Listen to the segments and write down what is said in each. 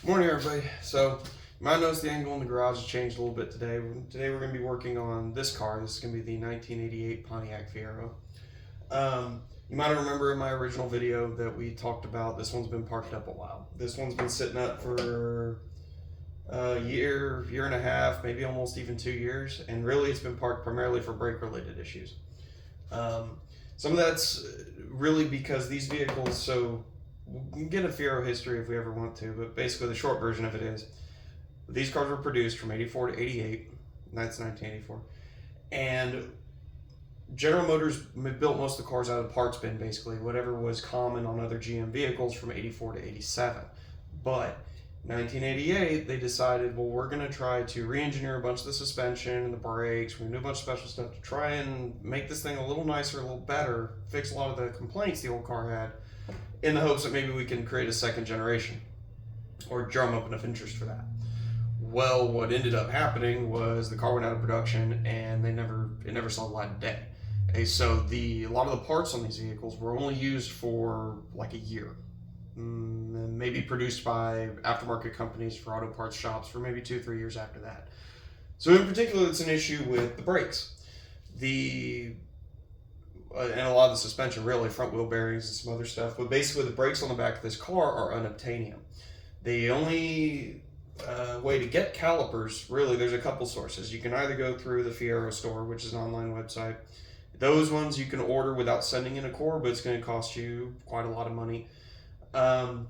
Morning, everybody. So, you might notice the angle in the garage has changed a little bit today. Today we're going to be working on this car. This is going to be the 1988 Pontiac Fiero. You might remember in my original video that we talked about this one's been parked up a while. This one's been sitting up for a year and a half, maybe almost even 2 years, and really it's been parked primarily for brake-related issues. Some of that's really because these vehicles, so we can get a Fiero history if we ever want to, but basically the short version of it is these cars were produced from 84 to 88, that's 1984, and General Motors built most of the cars out of the parts bin, basically, whatever was common on other GM vehicles from 84 to 87. But 1988, they decided, well, we're going to try to re-engineer a bunch of the suspension and the brakes. We're going to do a bunch of special stuff to try and make this thing a little nicer, a little better, fix a lot of the complaints the old car had, in the hopes that maybe we can create a second generation or drum up enough interest for that. Well, what ended up happening was the car went out of production and it never saw the light of day. And so a lot of the parts on these vehicles were only used for like a year, and maybe produced by aftermarket companies for auto parts shops for maybe 2-3 years after that. So in particular, it's an issue with the brakes. And a lot of the suspension, really, front wheel bearings and some other stuff. But basically, the brakes on the back of this car are unobtainium. The only way to get calipers, really, there's a couple sources. You can either go through the Fiero store, which is an online website. Those ones you can order without sending in a core, but it's going to cost you quite a lot of money.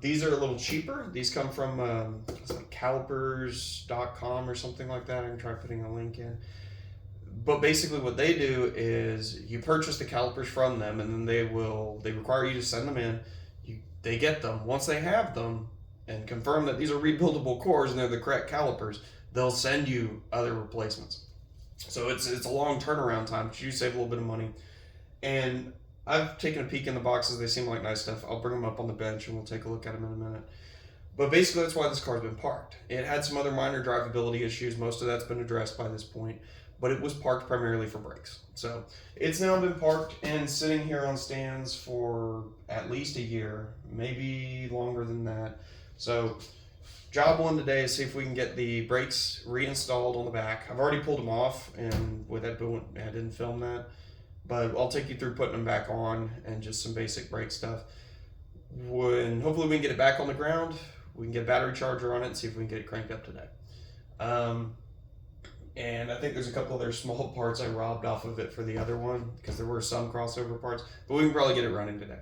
These are a little cheaper. These come from Calipers.com or something like that. I can try putting a link in. But basically what they do is you purchase the calipers from them, and then they require you to send them in. They get them. Once they have them and confirm that these are rebuildable cores and they're the correct calipers, they'll send you other replacements. So it's a long turnaround time, but you save a little bit of money. And I've taken a peek in the boxes. They seem like nice stuff. I'll bring them up on the bench and we'll take a look at them in a minute. But basically that's why this car's been parked. It had some other minor drivability issues. Most of that's been addressed by this point, but it was parked primarily for brakes. So it's now been parked and sitting here on stands for at least a year, maybe longer than that. So job one today is see if we can get the brakes reinstalled on the back. I've already pulled them off, and with that, I didn't film that, but I'll take you through putting them back on and just some basic brake stuff. Hopefully we can get it back on the ground. We can get a battery charger on it and see if we can get it cranked up today. And I think there's a couple other small parts I robbed off of it for the other one because there were some crossover parts, but we can probably get it running today.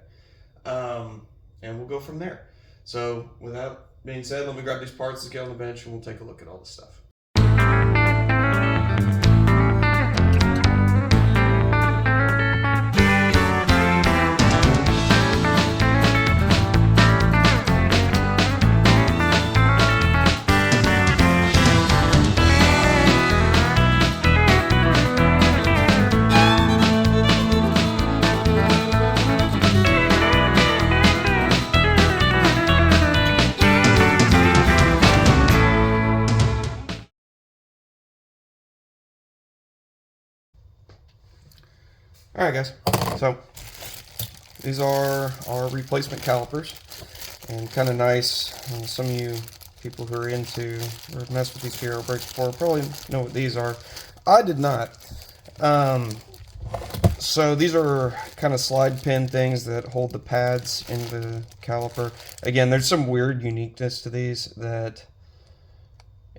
And we'll go from there. So with that being said, let me grab these parts, let's get on the bench, and we'll take a look at all this stuff. Alright guys, so these are our replacement calipers, and kind of nice. Some of you people who are into or messed with these Fiero brakes before probably know what these are. I did not. So these are kind of slide pin things that hold the pads in the caliper. Again, there's some weird uniqueness to these that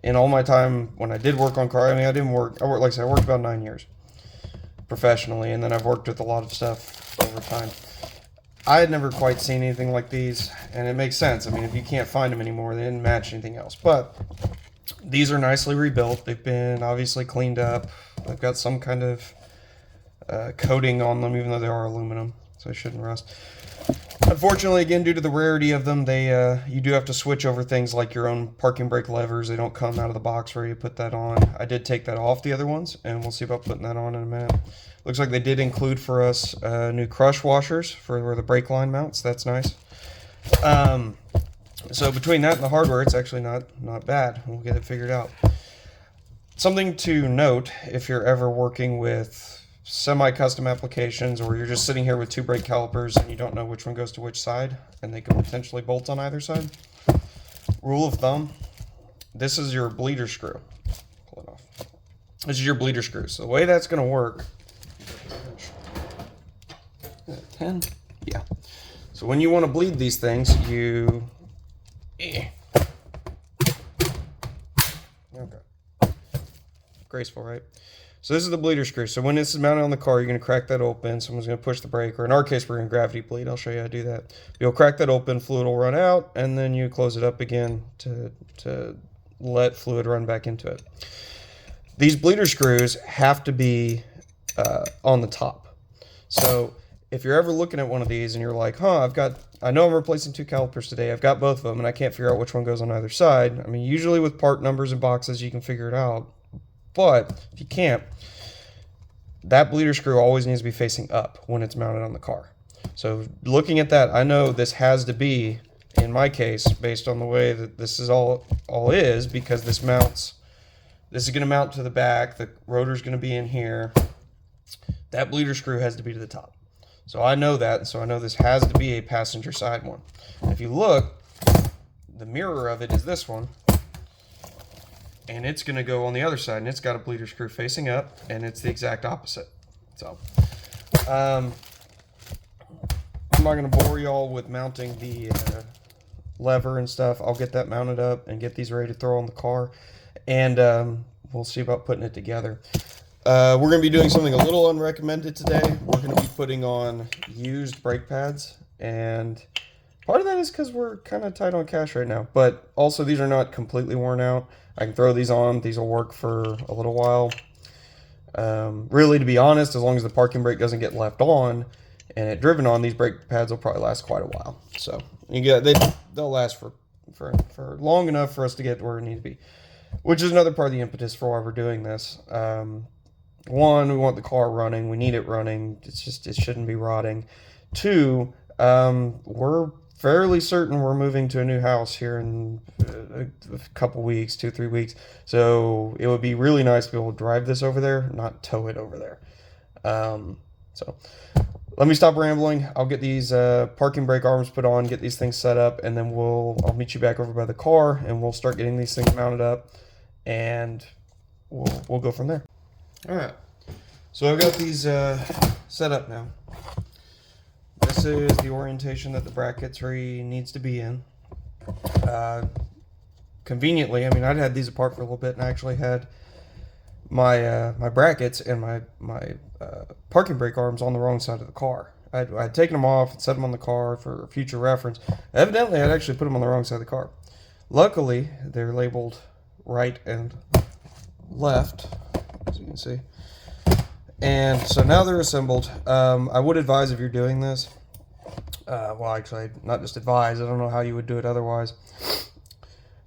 in all my time when I did work on cars, I worked, like I said, I worked about 9 years professionally, and then I've worked with a lot of stuff over time. I had never quite seen anything like these, and it makes sense. I mean, if you can't find them anymore, they didn't match anything else. But these are nicely rebuilt. They've been obviously cleaned up. They've got some kind of coating on them, even though they are aluminum, so they shouldn't rust. Unfortunately, again, due to the rarity of them, you do have to switch over things like your own parking brake levers. They don't come out of the box ready to put that on. I did take that off the other ones, and we'll see about putting that on in a minute. Looks like they did include for us new crush washers for where the brake line mounts. That's nice. So between that and the hardware, it's actually not bad. We'll get it figured out. Something to note if you're ever working with semi-custom applications, or you're just sitting here with two brake calipers and you don't know which one goes to which side, and they could potentially bolt on either side. rule of thumb, this is your bleeder screw. Pull it off. This is your bleeder screw. So the way that's going to work, 10, yeah. So when you want to bleed these things, you, okay, graceful, right? So this is the bleeder screw. So when this is mounted on the car, you're going to crack that open. Someone's going to push the brake, or in our case, we're going to gravity bleed. I'll show you how to do that. You'll crack that open, fluid will run out, and then you close it up again to let fluid run back into it. These bleeder screws have to be on the top. So if you're ever looking at one of these and you're like, I know I'm replacing 2 calipers today. I've got both of them, and I can't figure out which one goes on either side. I mean, usually with part numbers and boxes, you can figure it out. But if you can't, that bleeder screw always needs to be facing up when it's mounted on the car. So looking at that, I know this has to be, in my case, based on the way that this is all is, because this is going to mount to the back, the rotor's going to be in here. That bleeder screw has to be to the top. So I know that, so I know this has to be a passenger side one. If you look, the mirror of it is this one. And it's going to go on the other side, and it's got a bleeder screw facing up, and it's the exact opposite. So, I'm not going to bore y'all with mounting the lever and stuff. I'll get that mounted up and get these ready to throw on the car, and we'll see about putting it together. We're going to be doing something a little unrecommended today. We're going to be putting on used brake pads, and part of that is because we're kind of tight on cash right now, but also these are not completely worn out. I can throw these on. These will work for a little while. Really, to be honest, as long as the parking brake doesn't get left on and it driven on, these brake pads will probably last quite a while. So they'll last for long enough for us to get to where we need to be, which is another part of the impetus for why we're doing this. One, we want the car running. We need it running. It shouldn't be rotting. Two, we're fairly certain we're moving to a new house here in a couple weeks, 2-3 weeks. So it would be really nice to be able to drive this over there, not tow it over there. So let me stop rambling. I'll get these parking brake arms put on, get these things set up, and then I'll meet you back over by the car, and we'll start getting these things mounted up, and we'll go from there. All right. So I've got these set up now. This is the orientation that the bracketry needs to be in. Conveniently, I mean, I'd had these apart for a little bit, and I actually had my my brackets and my parking brake arms on the wrong side of the car. I'd taken them off and set them on the car for future reference. Evidently, I'd actually put them on the wrong side of the car. Luckily, they're labeled right and left, as you can see. And so now they're assembled. I would advise if you're doing this, well, actually, not just advise, I don't know how you would do it otherwise.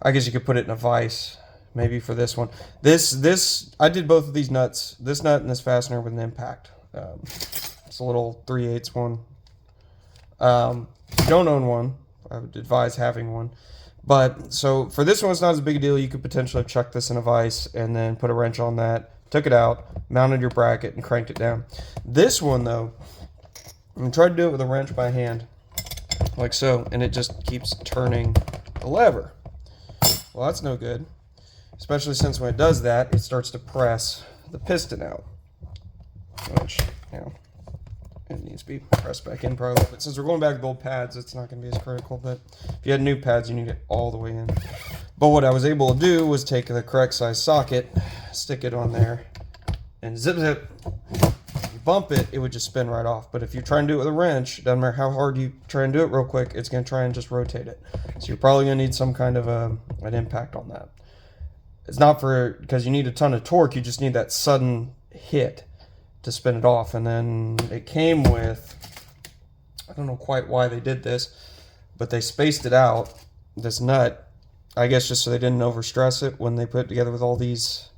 I guess you could put it in a vise, maybe for this one. I did both of these nuts, this nut and this fastener with an impact. It's a little 3/8 one. If you don't own one, I would advise having one. But, so, for this one, it's not as big a deal. You could potentially have chucked this in a vise and then put a wrench on that, took it out, mounted your bracket, and cranked it down. This one, though, I'm going to try to do it with a wrench by hand, like so, and it just keeps turning the lever. Well, that's no good, especially since when it does that, it starts to press the piston out, which, you know, it needs to be pressed back in probably a little bit. Since we're going back to old pads, it's not going to be as critical, but if you had new pads, you need it all the way in. But what I was able to do was take the correct size socket, stick it on there, and zip zip. If you bump it, it would just spin right off. But if you try and do it with a wrench, it doesn't matter how hard you try and do it real quick, it's going to try and just rotate it. So you're probably going to need some kind of an impact on that. It's not because you need a ton of torque, you just need that sudden hit to spin it off. And then it came with, I don't know quite why they did this, but they spaced it out, this nut, I guess just so they didn't overstress it when they put it together with all these,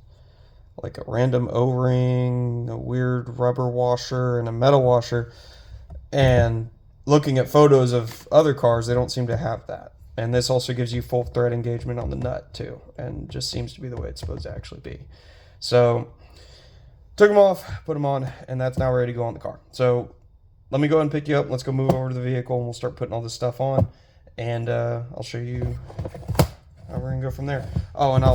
like a random O-ring, a weird rubber washer, and a metal washer. And looking at photos of other cars, they don't seem to have that. And this also gives you full thread engagement on the nut too, and just seems to be the way it's supposed to actually be. So took them off, put them on, and that's now ready to go on the car. So let me go ahead and pick you up. Let's go move over to the vehicle, and we'll start putting all this stuff on, and I'll show you we're gonna go from there. Oh, and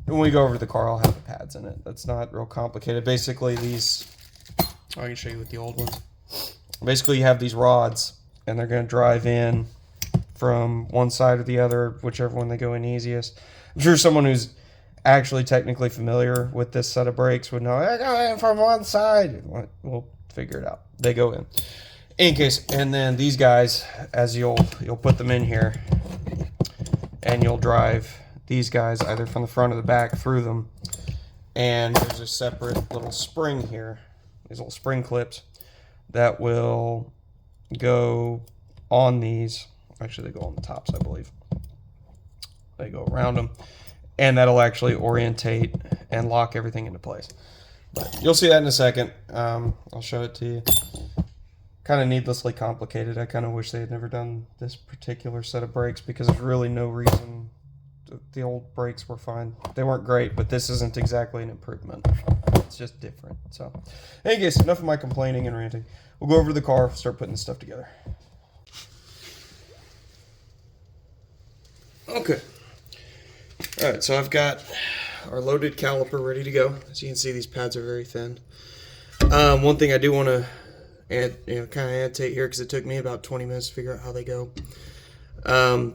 when we go over to the car, I'll have the pads in it. That's not real complicated. Basically, these, I can show you with the old ones. Basically, you have these rods, and they're gonna drive in from one side or the other, whichever one they go in easiest. I'm sure someone who's actually technically familiar with this set of brakes would know, I go in from one side. We'll figure it out. They go in case. And then these guys, as you'll put them in here, and you'll drive these guys either from the front or the back through them. And there's a separate little spring here, these little spring clips that will go on these. Actually, they go on the tops, I believe. They go around them, and that'll actually orientate and lock everything into place. But you'll see that in a second. I'll show it to you. Kind of needlessly complicated. I kind of wish they had never done this particular set of brakes, because there's really no reason. The old brakes were fine. They weren't great, but this isn't exactly an improvement. It's just different. So, anyways, enough of my complaining and ranting. We'll go over to the car, start putting this stuff together. Okay. All right, so I've got our loaded caliper ready to go. As you can see, these pads are very thin. One thing I do want to kind of annotate here, because it took me about 20 minutes to figure out how they go.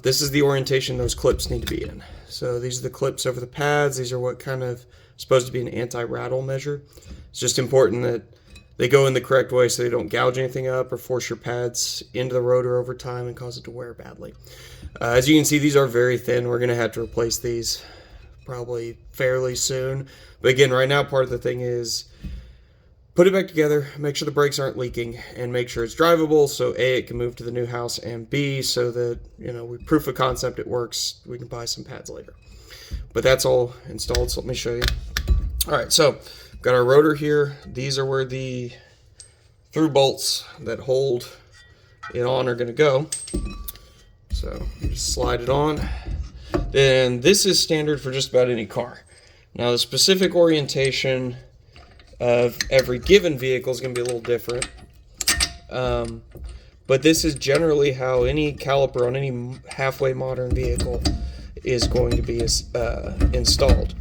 This is the orientation those clips need to be in. So these are the clips over the pads. These are what kind of supposed to be an anti-rattle measure. It's just important that they go in the correct way so they don't gouge anything up or force your pads into the rotor over time and cause it to wear badly. As you can see, these are very thin. We're going to have to replace these probably fairly soon. But again, right now, part of the thing is put it back together, make sure the brakes aren't leaking, and make sure it's drivable so A, it can move to the new house, and B, so that, we proof of concept it works, we can buy some pads later. But that's all installed, so let me show you. All right, so got our rotor here. These are where the through bolts that hold it on are going to go. So just slide it on. Then this is standard for just about any car. Now the specific orientation of every given vehicle is going to be a little different. But this is generally how any caliper on any halfway modern vehicle is going to be installed.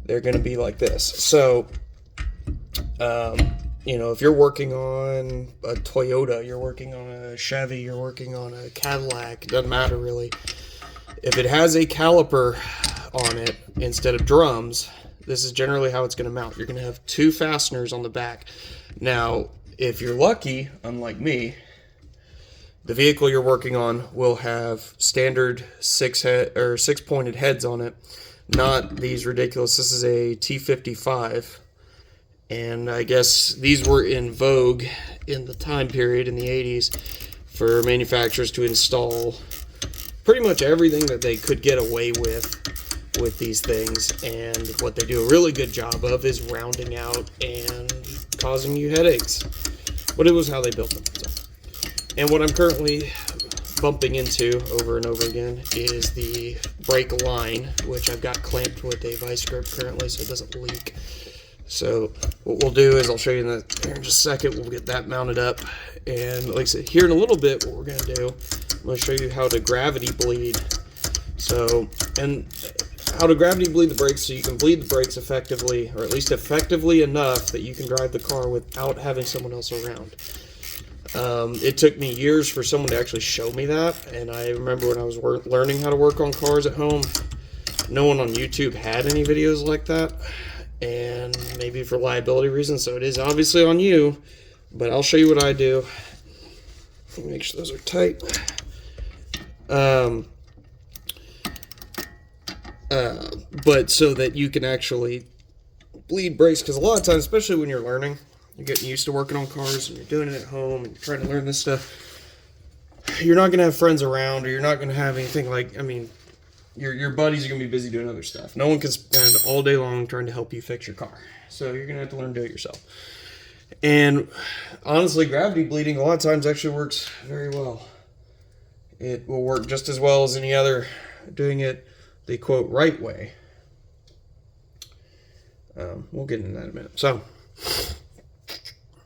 They're going to be like this. So, if you're working on a Toyota, you're working on a Chevy, you're working on a Cadillac, it doesn't matter really. If it has a caliper on it instead of drums, this is generally how it's going to mount. You're going to have two fasteners on the back. Now, if you're lucky, unlike me, the vehicle you're working on will have standard six-pointed heads on it, not these ridiculous. This is a T55, and I guess these were in vogue in the time period in the 80s for manufacturers to install pretty much everything that they could get away with these things, and what they do a really good job of is rounding out and causing you headaches. But it was how they built them. So. And what I'm currently bumping into over and over again is the brake line, which I've got clamped with a vice grip currently so it doesn't leak. So what we'll do is I'll show you here in just a second. We'll get that mounted up, and like I said, here in a little bit what we're going to do, I'm going to show you how to gravity bleed. So, and how to gravity bleed the brakes so you can bleed the brakes effectively, or at least effectively enough that you can drive the car without having someone else around. It took me years for someone to actually show me that, and I remember when I was learning how to work on cars at home, no one on YouTube had any videos like that, and maybe for liability reasons, so it is obviously on you, but I'll show you what I do. Make sure those are tight. But so that you can actually bleed brakes, because a lot of times, especially when you're learning, you're getting used to working on cars and you're doing it at home and you're trying to learn this stuff, you're not going to have friends around, or you're not going to have anything like, your buddies are going to be busy doing other stuff. No one can spend all day long trying to help you fix your car. So you're going to have to learn to do it yourself. And honestly, gravity bleeding a lot of times actually works very well. It will work just as well as any other, doing it the quote right way. We'll get into that in a minute. So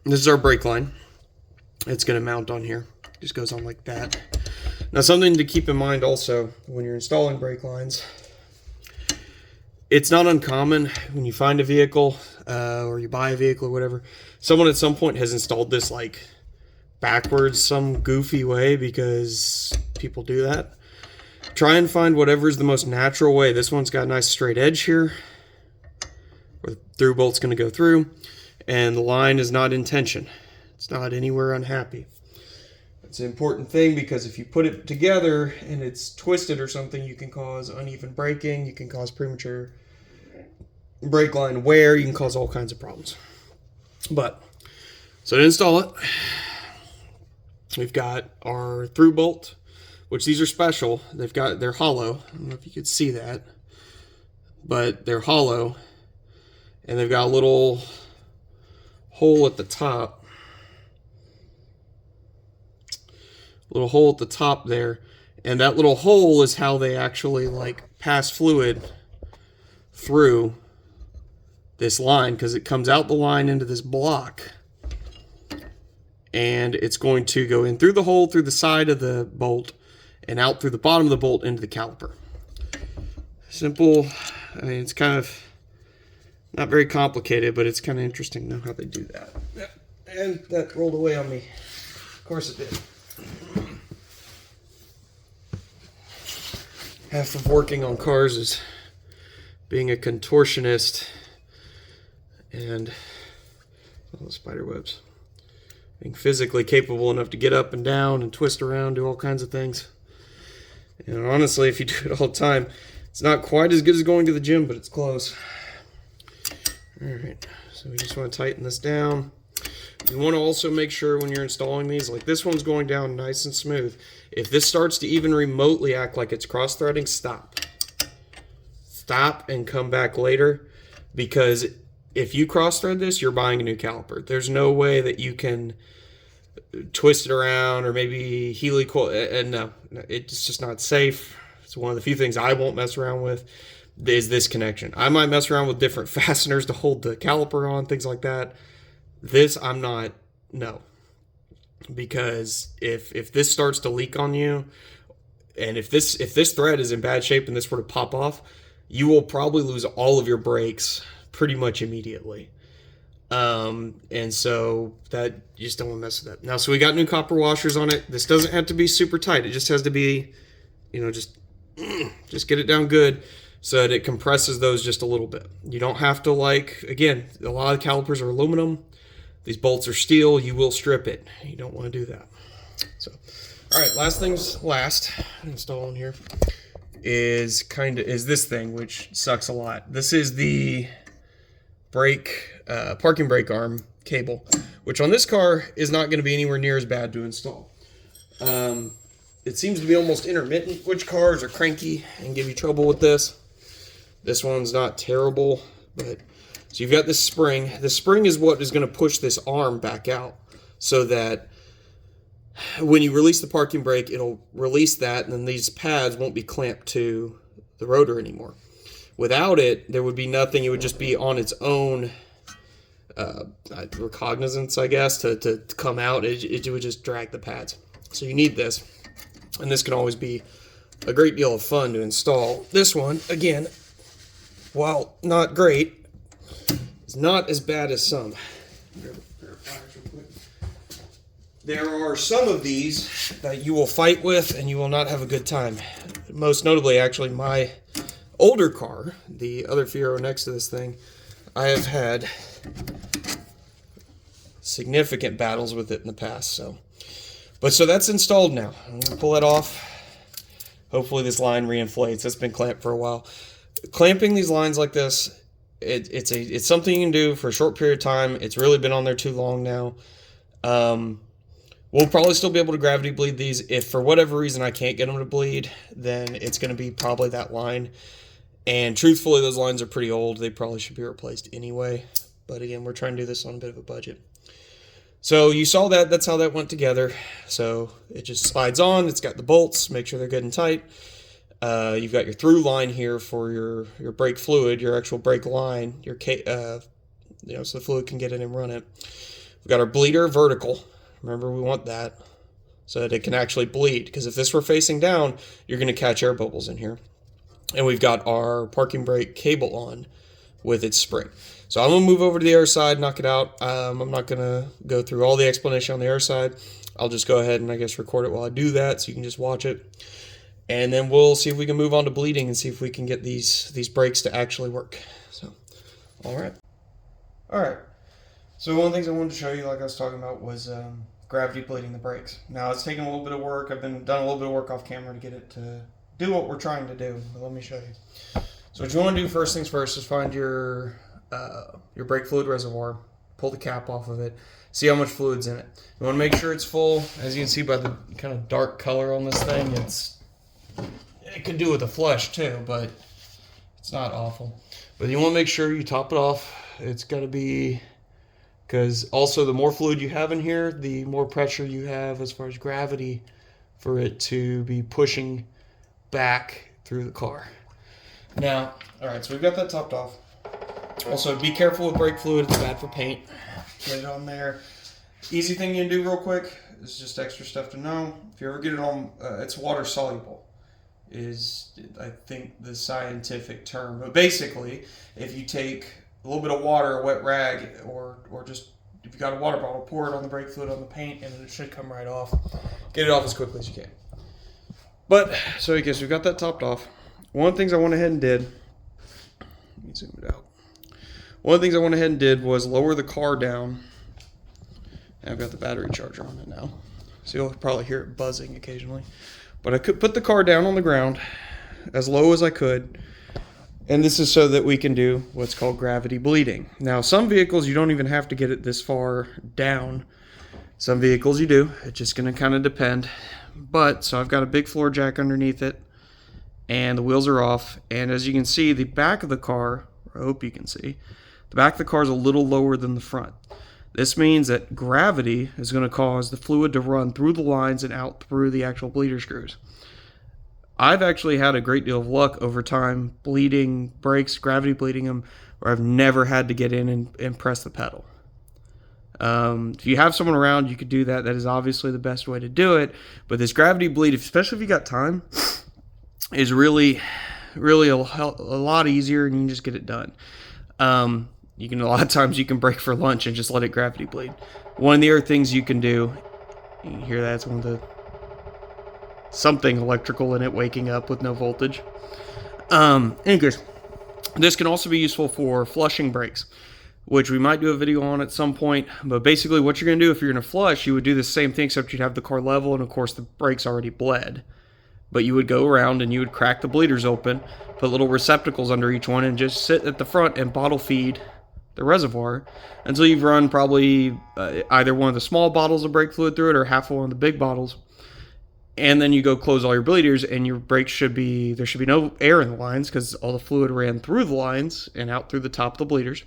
this is our brake line. It's going to mount on here. Just goes on like that. Now, something to keep in mind also when you're installing brake lines, it's not uncommon when you find a vehicle or you buy a vehicle or whatever, someone at some point has installed this like backwards some goofy way, because people do that. Try and find whatever is the most natural way. This one's got a nice straight edge here where the through bolt's going to go through, and the line is not in tension. It's not anywhere unhappy. It's an important thing, because if you put it together and it's twisted or something, you can cause uneven braking, you can cause premature brake line wear, you can cause all kinds of problems. But, so to install it, we've got our through bolt, which these are special. They're hollow. I don't know if you could see that, but they're hollow, and they've got a little hole at the top. Little hole at the top there, and that little hole is how they actually like pass fluid through this line, because it comes out the line into this block, and it's going to go in through the hole through the side of the bolt and out through the bottom of the bolt into the caliper. Simple. I mean, it's kind of not very complicated, but it's kind of interesting to know how they do that. And that rolled away on me. Of course it did. Half of working on cars is being a contortionist and spider webs. Being physically capable enough to get up and down and twist around, do all kinds of things. And honestly, if you do it all the time, it's not quite as good as going to the gym, but it's close. Alright, so we just want to tighten this down. You want to also make sure when you're installing these, like this one's going down nice and smooth. If this starts to even remotely act like it's cross-threading, stop. Stop and come back later, because if you cross-thread this, you're buying a new caliper. There's no way that you can twist it around or maybe helicoil, and no, it's just not safe. It's one of the few things I won't mess around with is this connection. I might mess around with different fasteners to hold the caliper on, things like that. This, I'm not, no. Because if this starts to leak on you, and if this thread is in bad shape and this were to pop off, you will probably lose all of your brakes pretty much immediately. And so that, you just don't want to mess with that. Now, so we got new copper washers on it. This doesn't have to be super tight. It just has to be, you know, just get it down good so that it compresses those just a little bit. You don't have to, like, again, a lot of calipers are aluminum. These bolts are steel. You will strip it. You don't want to do that. So, all right, last things last, installing here is this thing, which sucks a lot. This is the parking brake arm cable, which on this car is not going to be anywhere near as bad to install. It seems to be almost intermittent which cars are cranky and give you trouble with this. This one's not terrible, but so you've got this spring. The spring is what is going to push this arm back out, so that when you release the parking brake, it'll release that, and then these pads won't be clamped to the rotor anymore. Without it, there would be nothing. It would just be on its own recognizance, I guess, to come out. It would just drag the pads. So you need this, and this can always be a great deal of fun to install. This one, again, while not great, is not as bad as some. There are some of these that you will fight with and you will not have a good time. Most notably, actually, my older car, the other Fiero next to this thing, I have had significant battles with it in the past. So that's installed now. I'm going to pull it off. Hopefully this line reinflates. It's been clamped for a while. Clamping these lines like this, it's something you can do for a short period of time. It's really been on there too long now. We'll probably still be able to gravity bleed these. If for whatever reason I can't get them to bleed, then it's going to be probably that line. And truthfully, those lines are pretty old. They probably should be replaced anyway. But again, we're trying to do this on a bit of a budget. So you saw that. That's how that went together. So it just slides on. It's got the bolts. Make sure they're good and tight. You've got your through line here for your brake fluid, your actual brake line, so the fluid can get in and run it. We've got our bleeder vertical. Remember, we want that. so that it can actually bleed. Because if this were facing down, you're going to catch air bubbles in here. And we've got our parking brake cable on with its spring. So I'm going to move over to the air side, knock it out. I'm not going to go through all the explanation on the air side. I'll just go ahead and I guess record it while I do that so you can just watch it. And then we'll see if we can move on to bleeding and see if we can get these brakes to actually work. So, all right. So one of the things I wanted to show you, like I was talking about, was gravity bleeding the brakes. Now it's taken a little bit of work. I've done a little bit of work off camera to get it to do what we're trying to do. But let me show you. So what you want to do first things first is find your brake fluid reservoir, pull the cap off of it, see how much fluid's in it. You want to make sure it's full. As you can see by the kind of dark color on this thing, it could do with a flush too, but it's not awful. But you want to make sure you top it off. It's got to be, because also the more fluid you have in here, the more pressure you have as far as gravity for it to be pushing back through the car. Now, all right, so we've got that topped off. Also, be careful with brake fluid. It's bad for paint. Get it on there. Easy thing you can do real quick is just extra stuff to know. If you ever get it on, it's water soluble is, I think, the scientific term. But basically, if you take a little bit of water, a wet rag, or just if you got a water bottle, pour it on the brake fluid on the paint, and it should come right off. Get it off as quickly as you can. But, so I guess we've got that topped off. One of the things I went ahead and did, let me zoom it out. One of the things I went ahead and did was lower the car down. And I've got the battery charger on it now, so you'll probably hear it buzzing occasionally. But I could put the car down on the ground as low as I could. And this is so that we can do what's called gravity bleeding. Now, some vehicles, you don't even have to get it this far down. Some vehicles you do. It's just going to kind of depend. But, so I've got a big floor jack underneath it. And the wheels are off. And as you can see, the back of the car, I hope you can see, the back of the car is a little lower than the front. This means that gravity is going to cause the fluid to run through the lines and out through the actual bleeder screws. I've actually had a great deal of luck over time bleeding brakes, gravity bleeding them, where I've never had to get in and press the pedal. If you have someone around, you could do that. That is obviously the best way to do it. But this gravity bleed, especially if you got time, is really a lot easier, and you can just get it done. A lot of times you can break for lunch and just let it gravity bleed. One of the other things you can do, you can hear that, it's one of the something electrical in it waking up with no voltage. Anyways, this can also be useful for flushing brakes, which we might do a video on at some point. But basically what you're going to do if you're going to flush, you would do the same thing, except you'd have the car level, and of course the brakes already bled. But you would go around and you would crack the bleeders open, put little receptacles under each one, and just sit at the front and bottle feed the reservoir until you've run probably either one of the small bottles of brake fluid through it or half of one of the big bottles. And then you go close all your bleeders, and your brakes there should be no air in the lines because all the fluid ran through the lines and out through the top of the bleeders.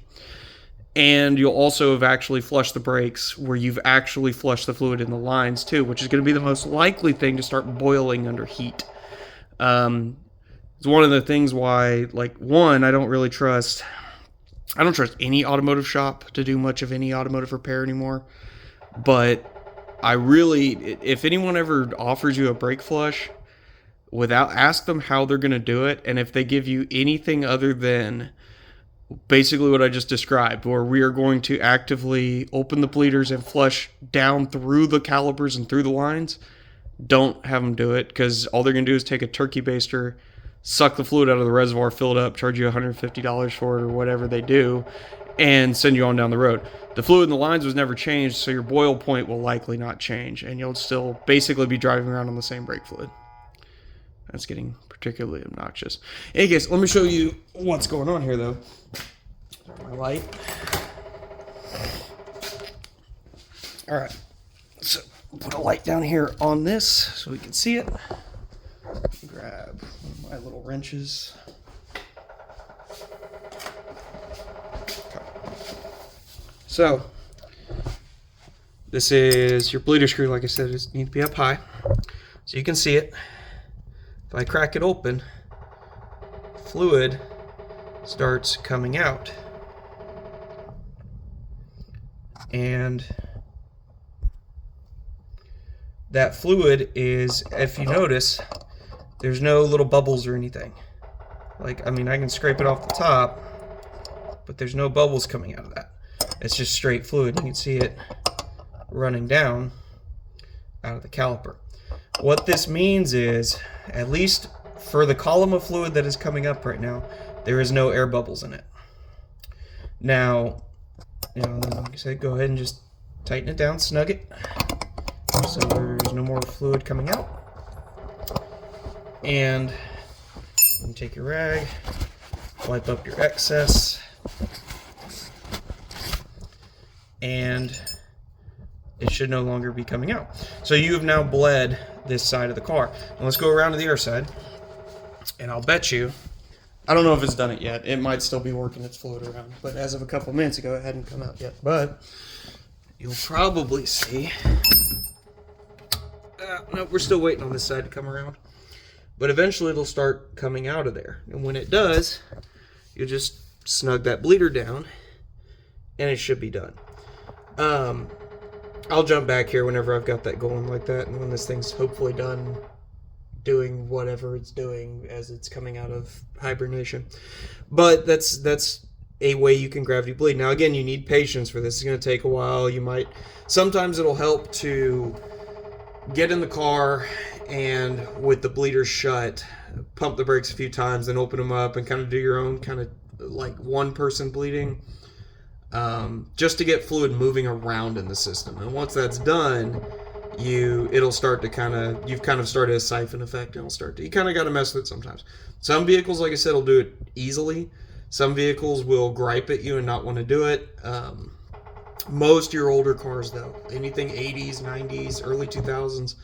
And you'll also have actually flushed the brakes where you've actually flushed the fluid in the lines too, which is going to be the most likely thing to start boiling under heat. It's one of the things why, like, one, I don't trust any automotive shop to do much of any automotive repair anymore. But if anyone ever offers you a brake flush, ask them how they're going to do it. And if they give you anything other than basically what I just described, where we are going to actively open the bleeders and flush down through the calipers and through the lines, don't have them do it, because all they're going to do is take a turkey baster, suck the fluid out of the reservoir, fill it up, charge you $150 for it or whatever they do, and send you on down the road. The fluid in the lines was never changed, so your boil point will likely not change, and you'll still basically be driving around on the same brake fluid. That's getting particularly obnoxious. Anyways, let me show you what's going on here, though. My light. All right, so put a light down here on this so we can see it. Grab one of my little wrenches. Okay. So this is your bleeder screw. Like I said, it needs to be up high so you can see it. If I crack it open, fluid starts coming out. And that fluid is, if you notice, there's no little bubbles or anything. Like, I mean, I can scrape it off the top, but there's no bubbles coming out of that. It's just straight fluid. You can see it running down out of the caliper. What this means is, at least for the column of fluid that is coming up right now, there is no air bubbles in it. Now, you know, like I said, go ahead and just tighten it down, snug it, so there's no more fluid coming out. And you take your rag, wipe up your excess, and it should no longer be coming out. So you have now bled this side of the car. Now let's go around to the other side, and I'll bet you, I don't know if it's done it yet. It might still be working its fluid around, but as of a couple minutes ago, it hadn't come out yet. But you'll probably see, no, we're still waiting on this side to come around. But eventually it'll start coming out of there. And when it does, you just snug that bleeder down, and it should be done. I'll jump back here whenever I've got that going like that, and when this thing's hopefully done doing whatever it's doing as it's coming out of hibernation. But that's a way you can gravity bleed. Now again, you need patience for this. It's going to take a while. Sometimes it'll help to get in the car and with the bleeders shut, pump the brakes a few times, then open them up and kind of do your own kind of like one person bleeding, just to get fluid moving around in the system. And once that's done, it'll start to you've kind of started a siphon effect, and you kind of got to mess with it sometimes. Some vehicles, like I said, will do it easily. Some vehicles will gripe at you and not want to do it. Most of your older cars, though, anything 80s, 90s, early 2000s,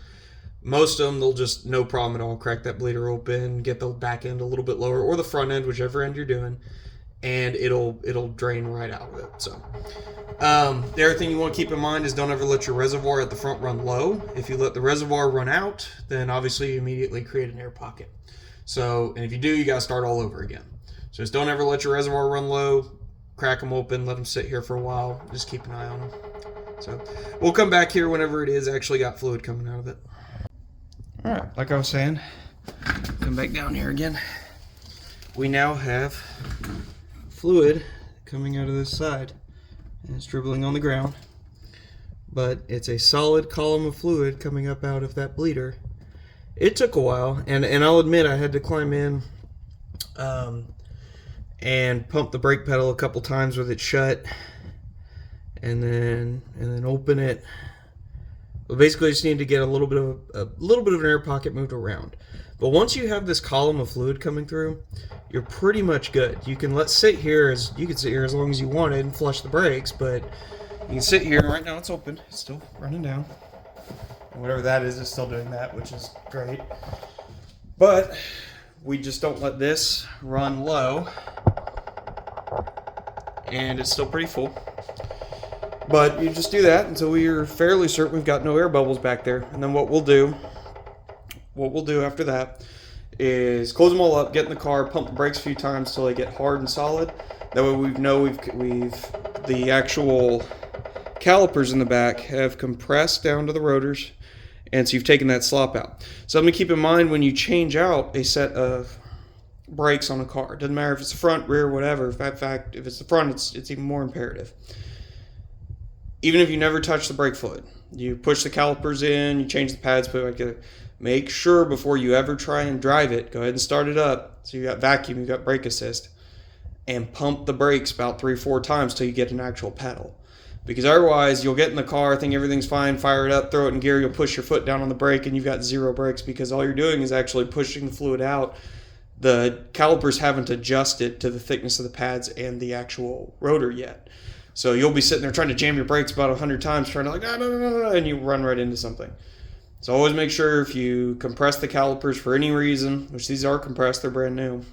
most of them, they'll just, no problem at all, crack that bleeder open, get the back end a little bit lower, or the front end, whichever end you're doing, and it'll drain right out of it. So the other thing you want to keep in mind is don't ever let your reservoir at the front run low. If you let the reservoir run out, then obviously you immediately create an air pocket. So, and if you do, you got to start all over again. So just don't ever let your reservoir run low, crack them open, let them sit here for a while, just keep an eye on them. So we'll come back here whenever it is actually got fluid coming out of it. All right, like I was saying, come back down here again. We now have fluid coming out of this side, and it's dribbling on the ground, but it's a solid column of fluid coming up out of that bleeder. It took a while, and I'll admit I had to climb in and pump the brake pedal a couple times with it shut, and then open it. But basically, I just need to get a little bit of an air pocket moved around. But once you have this column of fluid coming through, you're pretty much good. You can sit here as long as you wanted and flush the brakes, but you can sit here. Right now, it's open. It's still running down, and whatever that is still doing that, which is great. But we just don't let this run low, and it's still pretty full. But you just do that until we're fairly certain we've got no air bubbles back there. And then what we'll do after that is close them all up, get in the car, pump the brakes a few times till they get hard and solid. That way the actual calipers in the back have compressed down to the rotors, and so you've taken that slop out. Something to keep in mind when you change out a set of brakes on a car. It doesn't matter if it's the front, rear, whatever. In fact, if it's the front, it's even more imperative. Even if you never touch the brake fluid, you push the calipers in, you change the pads, put it back together. Make sure before you ever try and drive it, go ahead and start it up. So you got vacuum, you got brake assist, and pump the brakes about 3-4 times till you get an actual pedal. Because otherwise, you'll get in the car, think everything's fine, fire it up, throw it in gear, you'll push your foot down on the brake, and you've got zero brakes because all you're doing is actually pushing the fluid out. The calipers haven't adjusted to the thickness of the pads and the actual rotor yet. So you'll be sitting there trying to jam your brakes about 100 times, trying to no, and you run right into something. So always make sure if you compress the calipers for any reason, which these are compressed, they're brand new,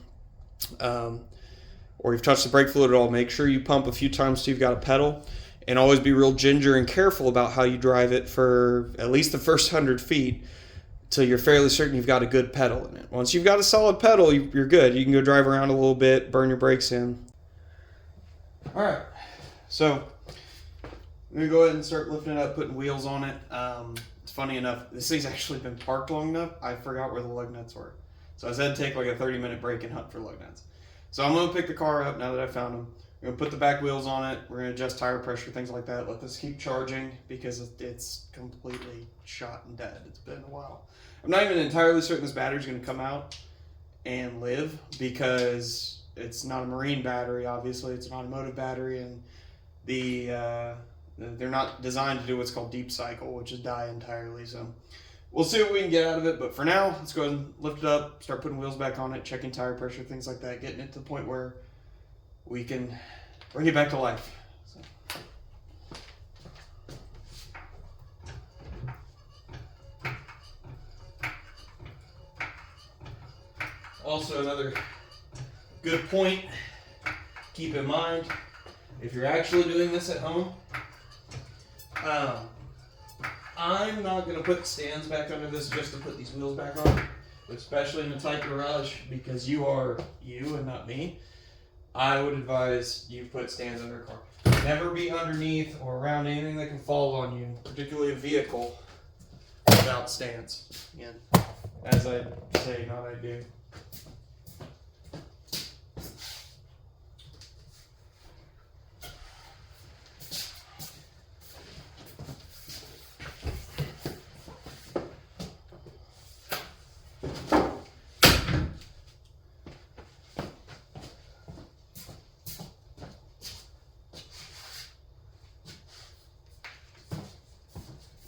or you've touched the brake fluid at all, make sure you pump a few times till you've got a pedal, and always be real ginger and careful about how you drive it for at least the first 100 feet till you're fairly certain you've got a good pedal in it. Once you've got a solid pedal, you're good. You can go drive around a little bit, burn your brakes in. All right. So I'm going to go ahead and start lifting it up, putting wheels on it. It's funny enough, this thing's actually been parked long enough, I forgot where the lug nuts were. So I had to take like a 30-minute break and hunt for lug nuts. So I'm going to pick the car up now that I found them. We're going to put the back wheels on it. We're going to adjust tire pressure, things like that. Let this keep charging because it's completely shot and dead. It's been a while. I'm not even entirely certain this battery's going to come out and live because it's not a marine battery, obviously. It's an automotive battery, and they're not designed to do what's called deep cycle, which is die entirely. So we'll see what we can get out of it. But for now, let's go ahead and lift it up, start putting wheels back on it, checking tire pressure, things like that, getting it to the point where we can bring it back to life. So. Also, another good point, keep in mind, if you're actually doing this at home, I'm not going to put stands back under this just to put these wheels back on, especially in a tight garage, because you are you and not me. I would advise you put stands under a car. Never be underneath or around anything that can fall on you, particularly a vehicle, without stands. Again, as I say, not I do.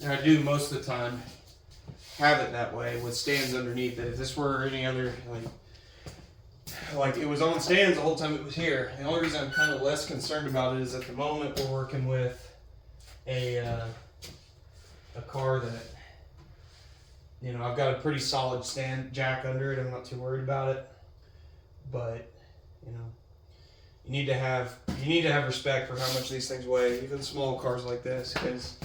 And I do most of the time have it that way with stands underneath it. If this were any other, like it was on stands the whole time it was here. The only reason I'm kind of less concerned about it is at the moment we're working with a car that, you know, I've got a pretty solid stand jack under it. I'm not too worried about it, but you know, you need to have respect for how much these things weigh, even small cars like this, because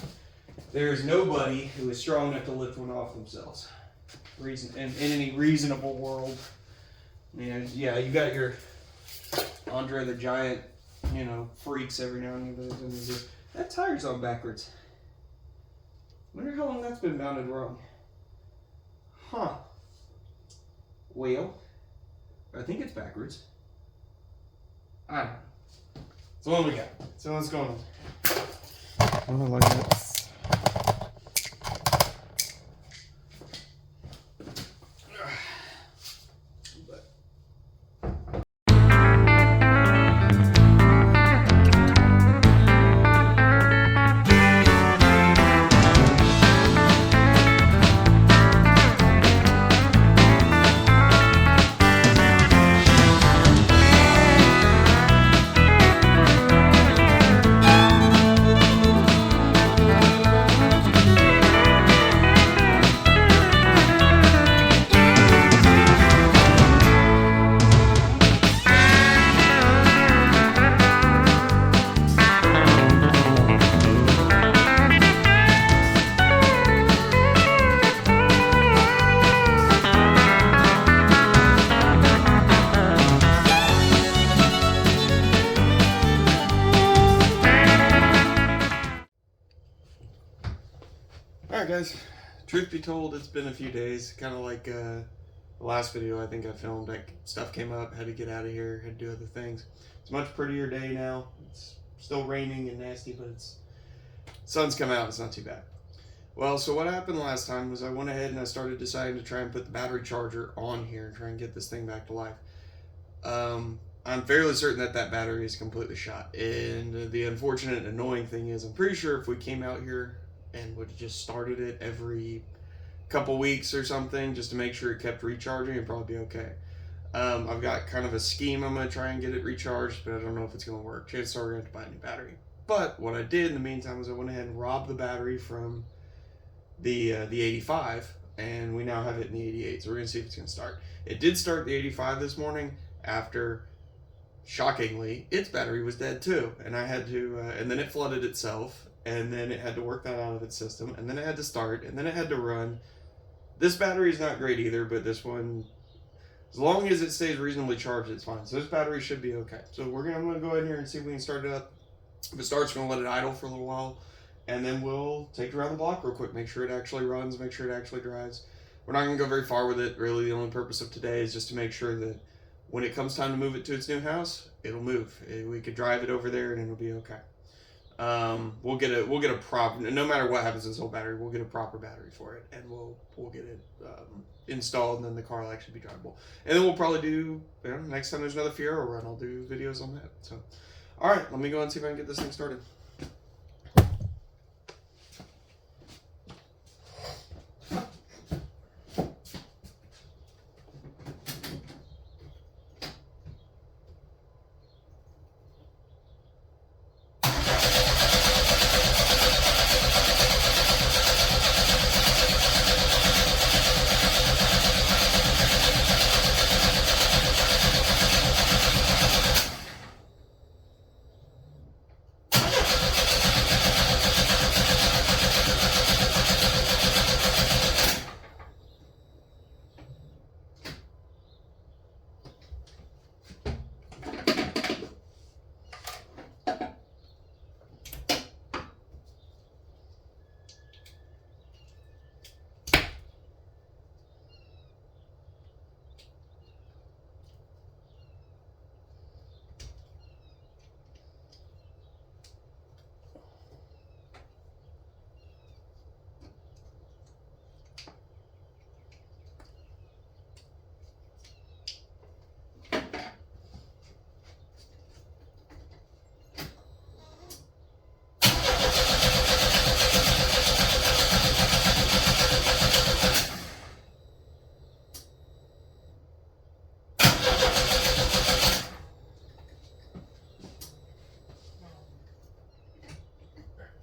there's nobody who is strong enough to lift one off themselves. In any reasonable world. I mean, yeah, you got your Andre the Giant, you know, freaks every now and then. That tire's on backwards. Wonder how long that's been mounted wrong. Huh. Well, I think it's backwards. I don't know. So what we got? So what's going on? I don't like that. Alright guys, truth be told, it's been a few days, kind of like the last video I think I filmed. Like, stuff came up, had to get out of here, had to do other things. It's a much prettier day now. It's still raining and nasty, but sun's come out, it's not too bad. Well, so what happened last time was I went ahead and I started deciding to try and put the battery charger on here and try and get this thing back to life. I'm fairly certain that battery is completely shot, and the unfortunate annoying thing is I'm pretty sure if we came out here and would have just started it every couple weeks or something just to make sure it kept recharging, it'd probably be okay. I've got kind of a scheme. I'm going to try and get it recharged, but I don't know if it's going to work. Chances are we're going to have to buy a new battery. But what I did in the meantime was I went ahead and robbed the battery from the 85, and we now have it in the 88, so we're going to see if it's going to start. It did start the 85 this morning after, shockingly, its battery was dead too, and I had to, and then it flooded itself, and then it had to work that out of its system, and then it had to start, and then it had to run. This battery is not great either, but this one, as long as it stays reasonably charged, it's fine. So this battery should be okay. So I'm going to go in here and see if we can start it up. If it starts, we're going to let it idle for a little while, and then we'll take it around the block real quick, make sure it actually runs, make sure it actually drives. We're not going to go very far with it. Really, the only purpose of today is just to make sure that when it comes time to move it to its new house, it'll move. We could drive it over there and it'll be okay. We'll get a proper, no matter what happens to this whole battery, we'll get a proper battery for it, and we'll get it installed, and then the car will actually be drivable. And then we'll probably do, next time there's another Fiero run, I'll do videos on that. So, all right, let me go and see if I can get this thing started.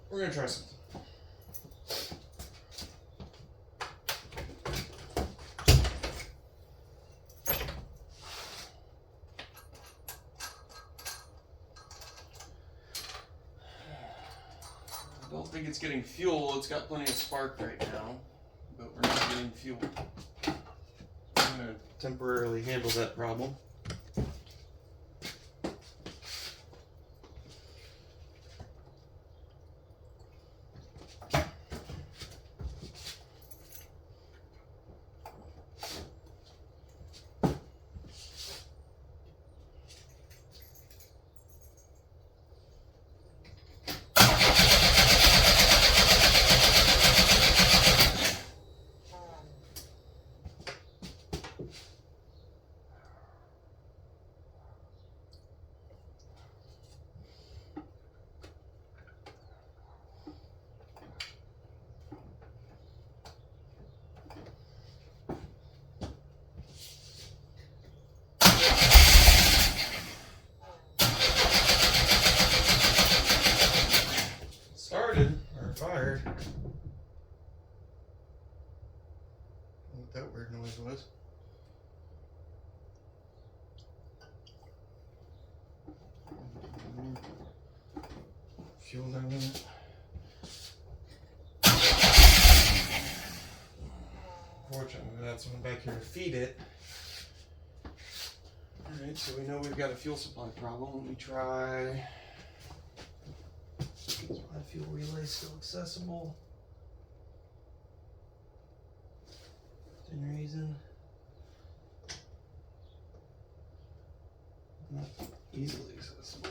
We're going to try something. I don't think it's getting fuel. It's got plenty of spark right now, but we're not getting fuel. I'm going to temporarily handle that problem. Fired. I don't know what that weird noise was. Fuel down in it. Fortunately, that's someone back here to feed it. Alright, so we know we've got a fuel supply problem. Let me try. Is my fuel relay still accessible? Within reason. Not easily accessible.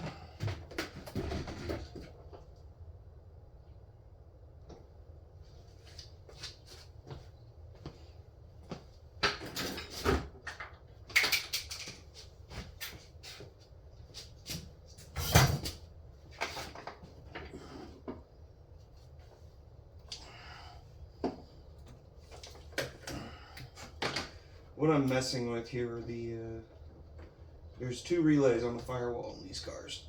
What I'm messing with here are there's two relays on the firewall in these cars,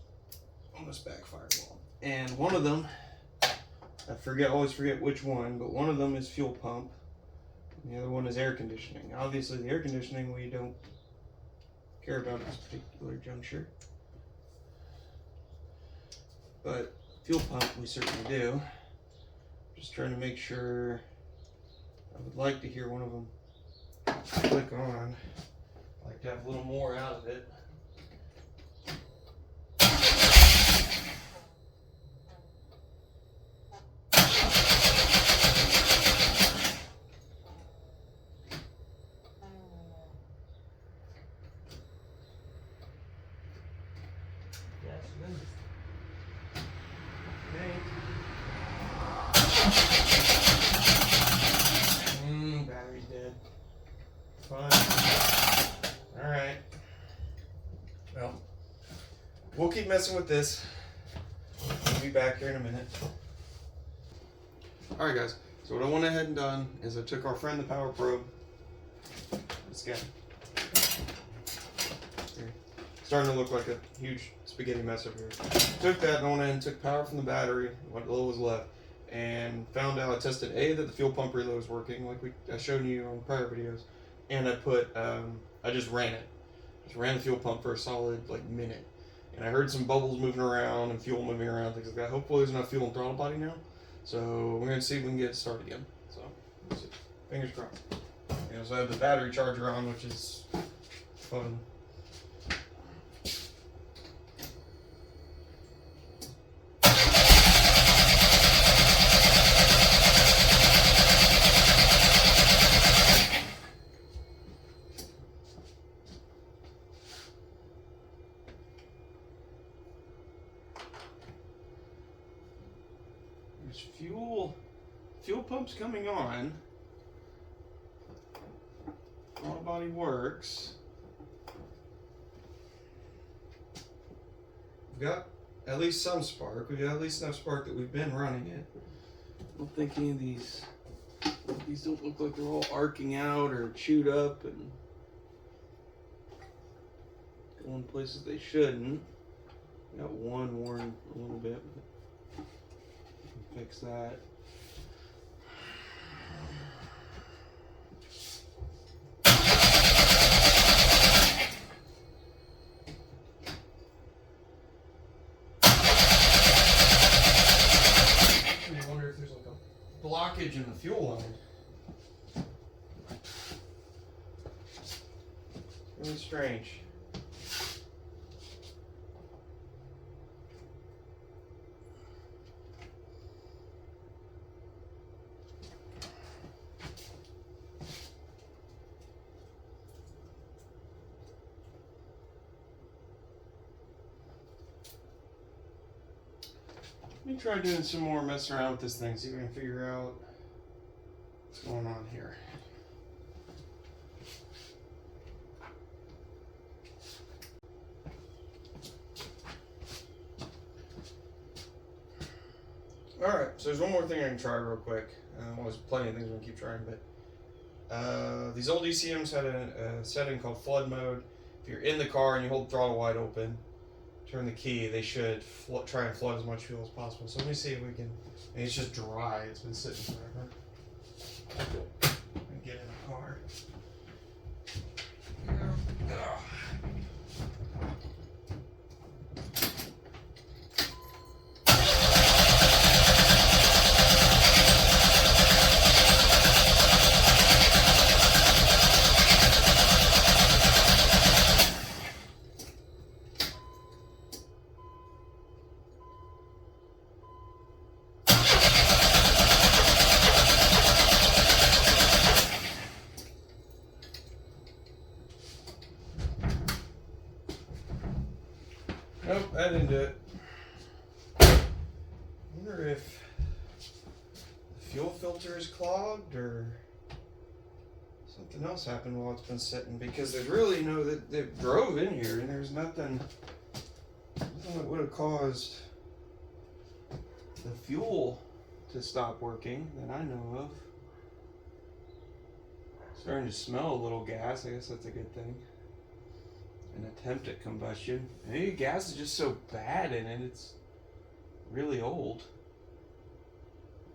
on this back firewall, and one of them, always forget which one, but one of them is fuel pump, and the other one is air conditioning. Obviously, the air conditioning we don't care about at this particular juncture, but fuel pump we certainly do. Just trying to make sure. I would like to hear one of them click on. I like to have a little more out of it. we'll keep messing with this. We'll be back here in a minute. Alright guys, so what I went ahead and done is I took our friend the Power Probe. This guy. Here. Starting to look like a huge spaghetti mess over here. Took that and I went ahead and took power from the battery, what little was left, and found out I tested that the fuel pump reload was working, like I showed you on prior videos, and I put I just ran it. Just ran the fuel pump for a solid minute. And I heard some bubbles moving around and fuel moving around, things like that. Hopefully there's enough fuel in throttle body now. So we're gonna see if we can get it started again. So let's see. Fingers crossed. So I have the battery charger on, which is fun. There's fuel pump's coming on. Throttle body works. We've got at least some spark. We've got at least enough spark that we've been running it. I don't think any of these don't look like they're all arcing out or chewed up and going places they shouldn't. Got one worn a little bit. Fix that. I wonder if there's like a blockage in the fuel line. Really strange. Let me try doing some more messing around with this thing, see if we can figure out what's going on here. Alright, so there's one more thing I can try real quick. Well, there's plenty of things we can keep trying, but these old ECMs had a setting called flood mode. If you're in the car and you hold the throttle wide open, turn the key, they should try and flood as much fuel as possible. So let me see if we can. And it's just dry. It's been sitting forever. And get in the car. Nope, that didn't do it. I wonder if the fuel filter is clogged or something else happened while it's been sitting, because there's really they drove in here and there's nothing that would have caused the fuel to stop working that I know of. Starting to smell a little gas. I guess that's a good thing. An attempt at combustion. Maybe gas is just so bad in it, it's really old.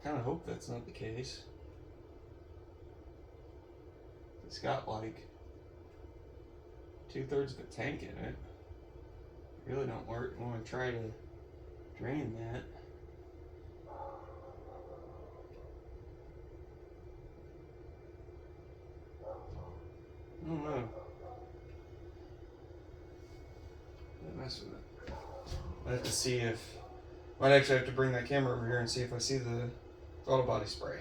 I kind of hope that's not the case. It's got like 2/3 of the tank in it. Really don't want to try to drain that. I don't know. Mess with it. I have to see if might actually have to bring that camera over here and see if I see the throttle body spray.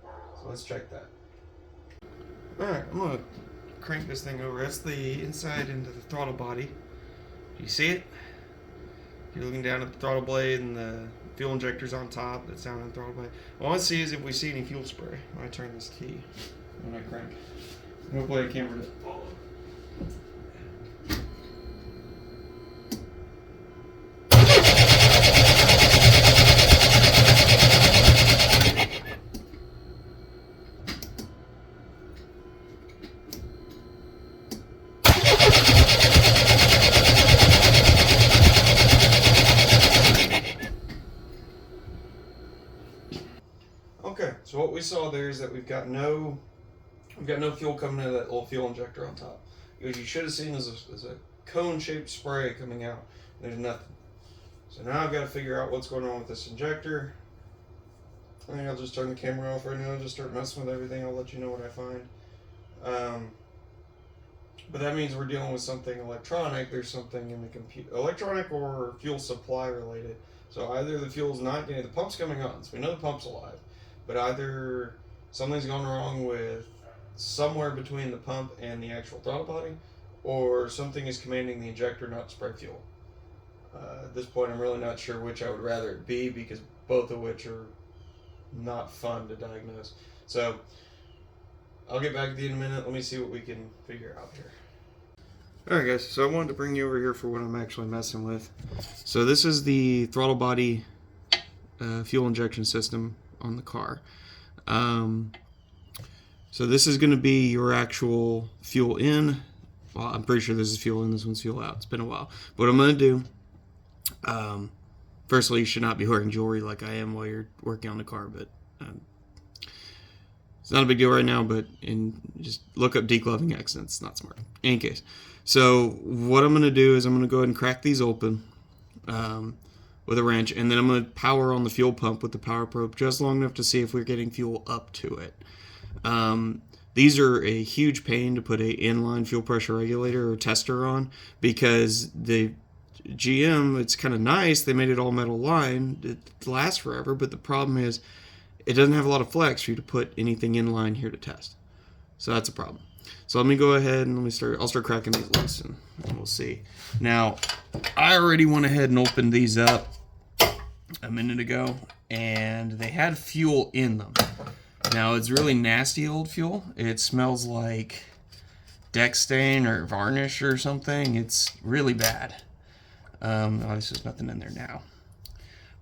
So let's check that. Alright, I'm gonna crank this thing over. That's the inside into the throttle body. Do you see it? You're looking down at the throttle blade and the fuel injector's on top. That's down on the throttle blade. What I want to see is if we see any fuel spray when I turn this key. When I crank. Hopefully the camera doesn't follow. we've got no fuel coming out of that little fuel injector on top. What you should have seen is a cone-shaped spray coming out. There's nothing. So now I've got to figure out what's going on with this injector. I think I'll just turn the camera off right now and just start messing with everything. I'll let you know what I find. But that means we're dealing with something electronic. There's something in the computer, electronic or fuel supply related. So either the fuel's not getting, the pump's coming on, so we know the pump's alive. But either something's gone wrong with somewhere between the pump and the actual throttle body, or something is commanding the injector not to spray fuel. At this point, I'm really not sure which I would rather it be, because both of which are not fun to diagnose. So I'll get back to you in a minute. Let me see what we can figure out here. Alright guys, so I wanted to bring you over here for what I'm actually messing with. So this is the throttle body fuel injection system on the car. So this is going to be your actual fuel in. Well, I'm pretty sure this is fuel in, this one's fuel out. It's been a while. What I'm going to do, firstly, you should not be wearing jewelry like I am while you're working on the car, but it's not a big deal right now, but just look up decloving accidents. It's not smart. In any case, so what I'm going to do is I'm going to go ahead and crack these open with a wrench, and then I'm going to power on the fuel pump with the power probe just long enough to see if we're getting fuel up to it. These are a huge pain to put a inline fuel pressure regulator or tester on, because the GM, it's kind of nice, they made it all metal line, it lasts forever, but the problem is it doesn't have a lot of flex for you to put anything in line here to test. So that's a problem. So let me go ahead and I'll start cracking these loose and we'll see. Now, I already went ahead and opened these up a minute ago, and they had fuel in them. Now, it's really nasty old fuel. It smells like deck stain or varnish or something. It's really bad. Obviously, there's nothing in there now.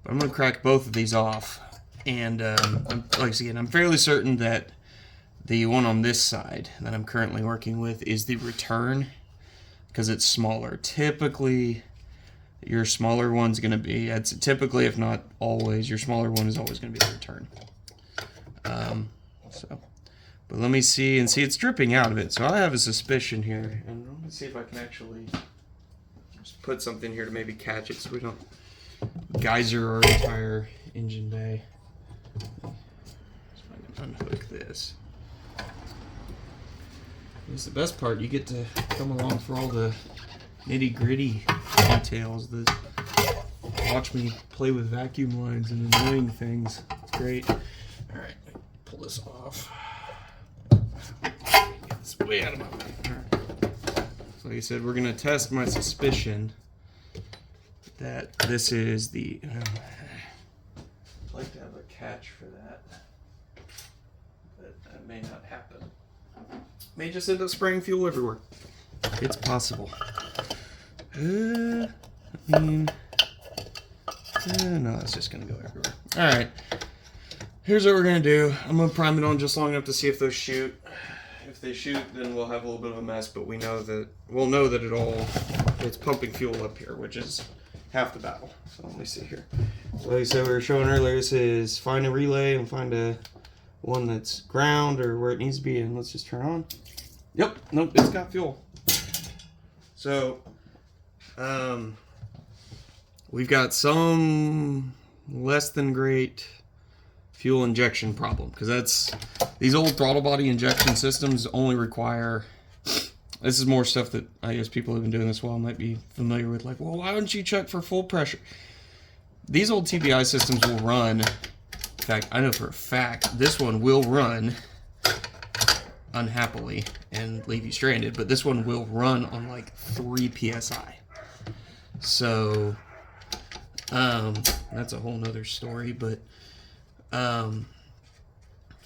But I'm going to crack both of these off. And I'm fairly certain that the one on this side that I'm currently working with is the return, because it's smaller. Typically, your smaller one's going to be, typically, if not always, your smaller one is always going to be the return. But let me see, it's dripping out of it. So I have a suspicion here, and I'm going to see if I can actually just put something here to maybe catch it so we don't geyser our entire engine bay. So I can unhook this. It's the best part. You get to come along for all the nitty-gritty details. Watch me play with vacuum lines and annoying things. It's great. All right, pull this off. Get this way out of my way. All right. So like I said, we're gonna test my suspicion that this is the. I'd like to have a catch for that, but that may not happen. May just end up spraying fuel everywhere. It's possible. No, it's just gonna go everywhere. All right. Here's what we're gonna do. I'm gonna prime it on just long enough to see if those shoot. If they shoot, then we'll have a little bit of a mess, but we'll know that it's pumping fuel up here, which is half the battle. So let me see here. So like I said, we were showing earlier, this is find a relay and find a one that's ground or where it needs to be, and let's just turn on. Yep, nope, it's got fuel. So, we've got some less than great fuel injection problem, because these old throttle body injection systems only require, this is more stuff that I guess people who've been doing this a while might be familiar with, like, well, why don't you check for full pressure? These old TBI systems will run, in fact, I know for a fact, this one will run unhappily and leave you stranded, but this one will run on like 3 PSI. So, that's a whole nother story, but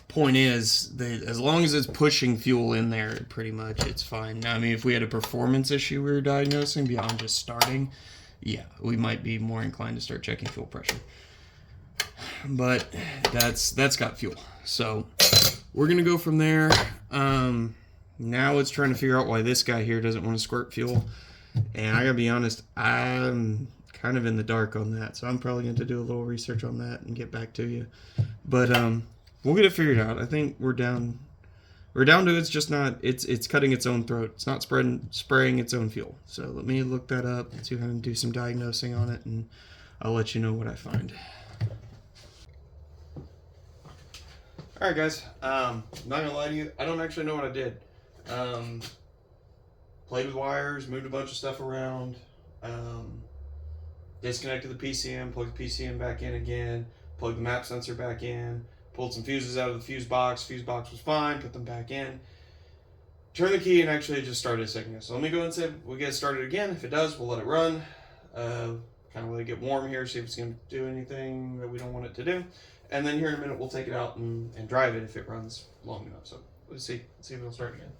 point is that as long as it's pushing fuel in there, pretty much it's fine. Now, I mean, if we had a performance issue we were diagnosing beyond just starting, yeah, we might be more inclined to start checking fuel pressure. But that's got fuel. So we're gonna go from there. Now it's trying to figure out why this guy here doesn't want to squirt fuel. And I gotta be honest, I'm kind of in the dark on that. So I'm probably going to do a little research on that and get back to you. But we'll get it figured out. I think we're down to it's just not, it's cutting its own throat. It's not spraying its own fuel. So let me look that up and see if I can do some diagnosing on it, and I'll let you know what I find. Alright guys, not gonna lie to you, I don't actually know what I did. Played with wires, moved a bunch of stuff around, disconnected the PCM, plugged the PCM back in again, plugged the map sensor back in, pulled some fuses out of the fuse box was fine, put them back in, turned the key, and actually it just started a second ago. So let me go and say we'll get it started again. If it does, we'll let it run, kind of let it get warm here, see if it's going to do anything that we don't want it to do. And then here in a minute, we'll take it out and drive it if it runs long enough. So let's see if it'll start again.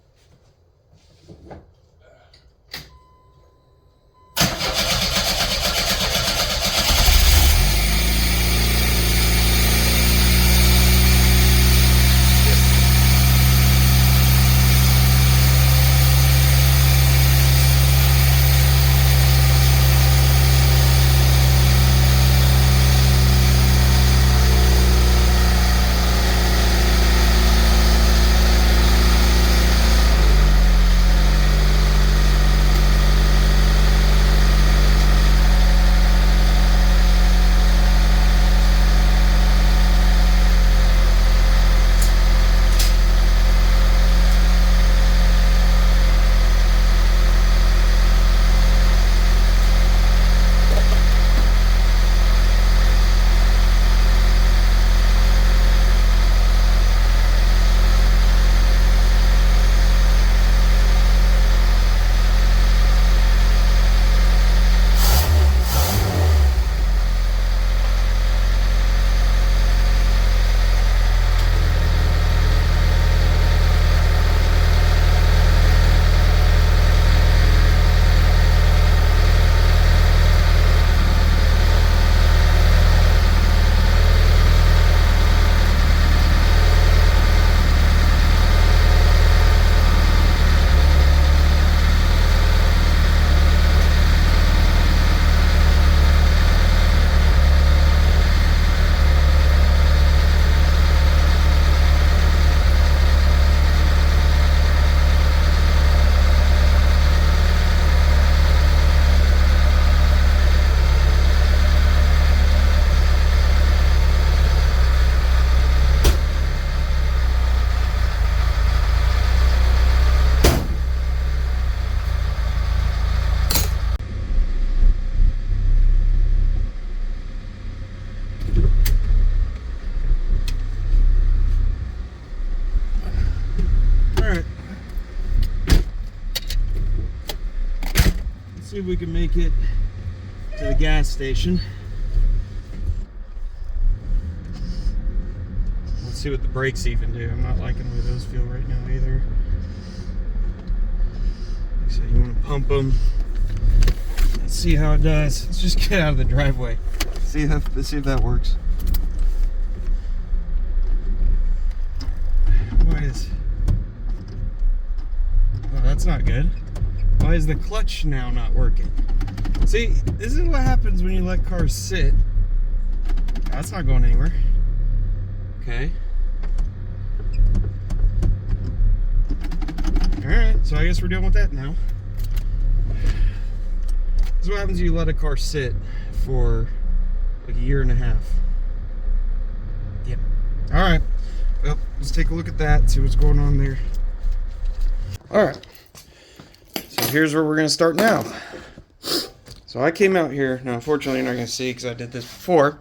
See if we can make it to the gas station. Let's see what the brakes even do. I'm not liking the way those feel right now either. Like I said, you want to pump them. Let's see how it does. Let's just get out of the driveway. Let's see if that works. Oh, that's not good. Why is the clutch now not working? See, this is what happens when you let cars sit. That's not going anywhere. Okay. Alright, so I guess we're dealing with that now. This is what happens when you let a car sit for like a year and a half. Yep. Alright. Well, let's take a look at that, see what's going on there. Alright. So here's where we're going to start now. So I came out here. Now, unfortunately, you're not going to see because I did this before.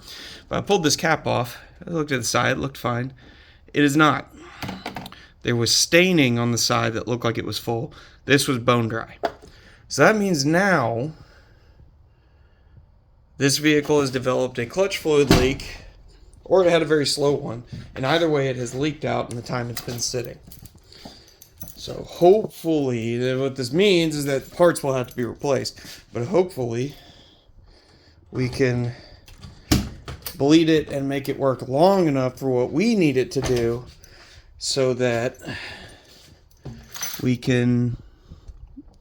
But I pulled this cap off. I looked at the side. It looked fine. It is not. There was staining on the side that looked like it was full. This was bone dry. So that means now this vehicle has developed a clutch fluid leak, or it had a very slow one. And either way, it has leaked out in the time it's been sitting. So hopefully, what this means is that parts will have to be replaced. But hopefully, we can bleed it and make it work long enough for what we need it to do so that we can